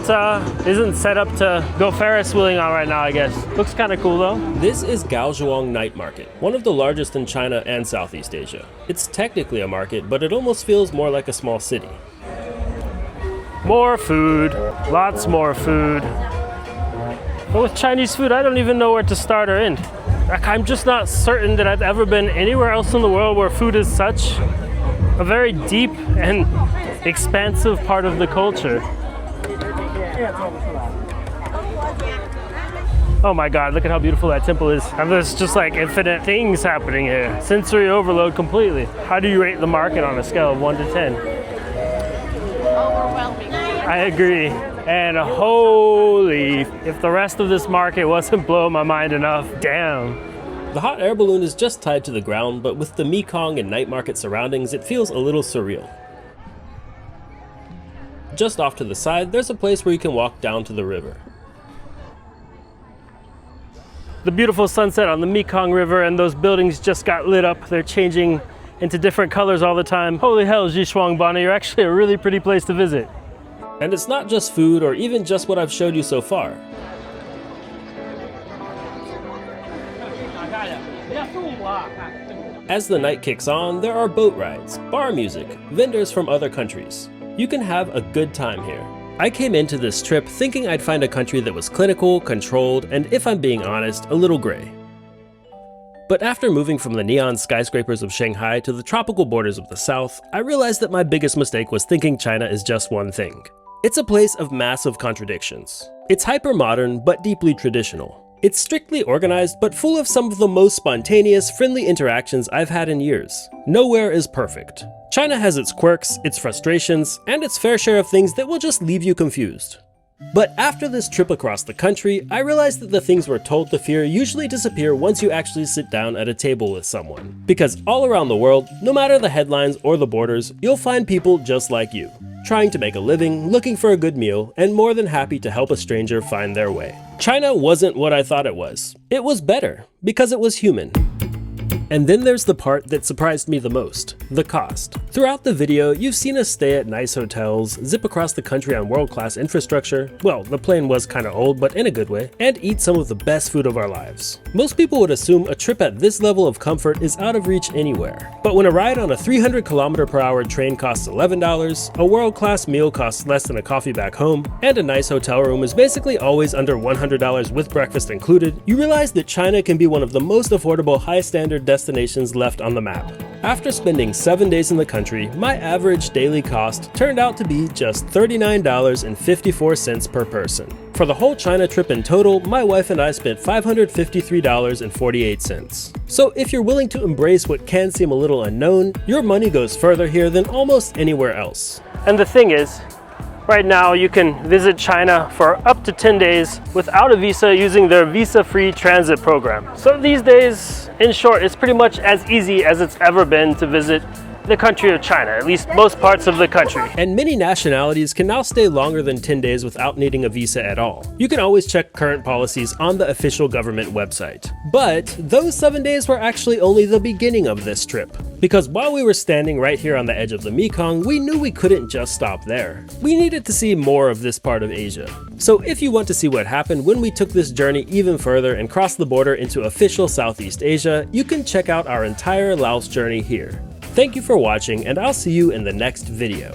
S13: isn't set up to go Ferris wheeling on right now, I guess. Looks kind of cool though. This is Gaozhuang Night Market, one of the largest in China and Southeast Asia. It's technically a market, but it almost feels more like a small city. More food, lots more food. But with Chinese food, I don't even know where to start or end. Like, I'm just not certain that I've ever been anywhere else in the world where food is such a very deep and expansive part of the culture. Oh my god, look at how beautiful that temple is. And there's just like infinite things happening here. Sensory overload completely. How do you rate the market on a scale of 1 to 10?
S12: Overwhelming.
S13: I agree. And holy, if the rest of this market wasn't blowing my mind enough, damn. The hot air balloon is just tied to the ground, but with the Mekong and night market surroundings, it feels a little surreal. Just off to the side, there's a place where you can walk down to the river. The beautiful sunset on the Mekong River, and those buildings just got lit up. They're changing into different colors all the time. Holy hell, Xishuangbanna, you're actually a really pretty place to visit. And it's not just food or even just what I've showed you so far. As the night kicks on, there are boat rides, bar music, vendors from other countries. You can have a good time here. I came into this trip thinking I'd find a country that was clinical, controlled, and if I'm being honest, a little gray. But after moving from the neon skyscrapers of Shanghai to the tropical borders of the south, I realized that my biggest mistake was thinking China is just one thing. It's a place of massive contradictions. It's hyper-modern, but deeply traditional. It's strictly organized, but full of some of the most spontaneous, friendly interactions I've had in years. Nowhere is perfect. China has its quirks, its frustrations, and its fair share of things that will just leave you confused. But after this trip across the country, I realized that the things we're told to fear usually disappear once you actually sit down at a table with someone. Because all around the world, no matter the headlines or the borders, you'll find people just like you, trying to make a living, looking for a good meal, and more than happy to help a stranger find their way. China wasn't what I thought it was. It was better, because it was human. And then there's the part that surprised me the most, the cost. Throughout the video, you've seen us stay at nice hotels, zip across the country on world-class infrastructure, well, the plane was kinda old, but in a good way, and eat some of the best food of our lives. Most people would assume a trip at this level of comfort is out of reach anywhere. But when a ride on a 300km/h train costs $11, a world-class meal costs less than a coffee back home, and a nice hotel room is basically always under $100 with breakfast included, you realize that China can be one of the most affordable, high-standard destinations left on the map. After spending 7 days in the country, my average daily cost turned out to be just $39.54 per person. For the whole China trip in total, my wife and I spent $553.48. So if you're willing to embrace what can seem a little unknown, your money goes further here than almost anywhere else. And the thing is, right now you can visit China for up to 10 days without a visa using their visa-free transit program. So these days, in short, it's pretty much as easy as it's ever been to visit the country of China, at least most parts of the country. And many nationalities can now stay longer than 10 days without needing a visa at all. You can always check current policies on the official government website. But those 7 days were actually only the beginning of this trip. Because while we were standing right here on the edge of the Mekong, we knew we couldn't just stop there. We needed to see more of this part of Asia. So if you want to see what happened when we took this journey even further and crossed the border into official Southeast Asia, you can check out our entire Laos journey here. Thank you for watching, and I'll see you in the next video.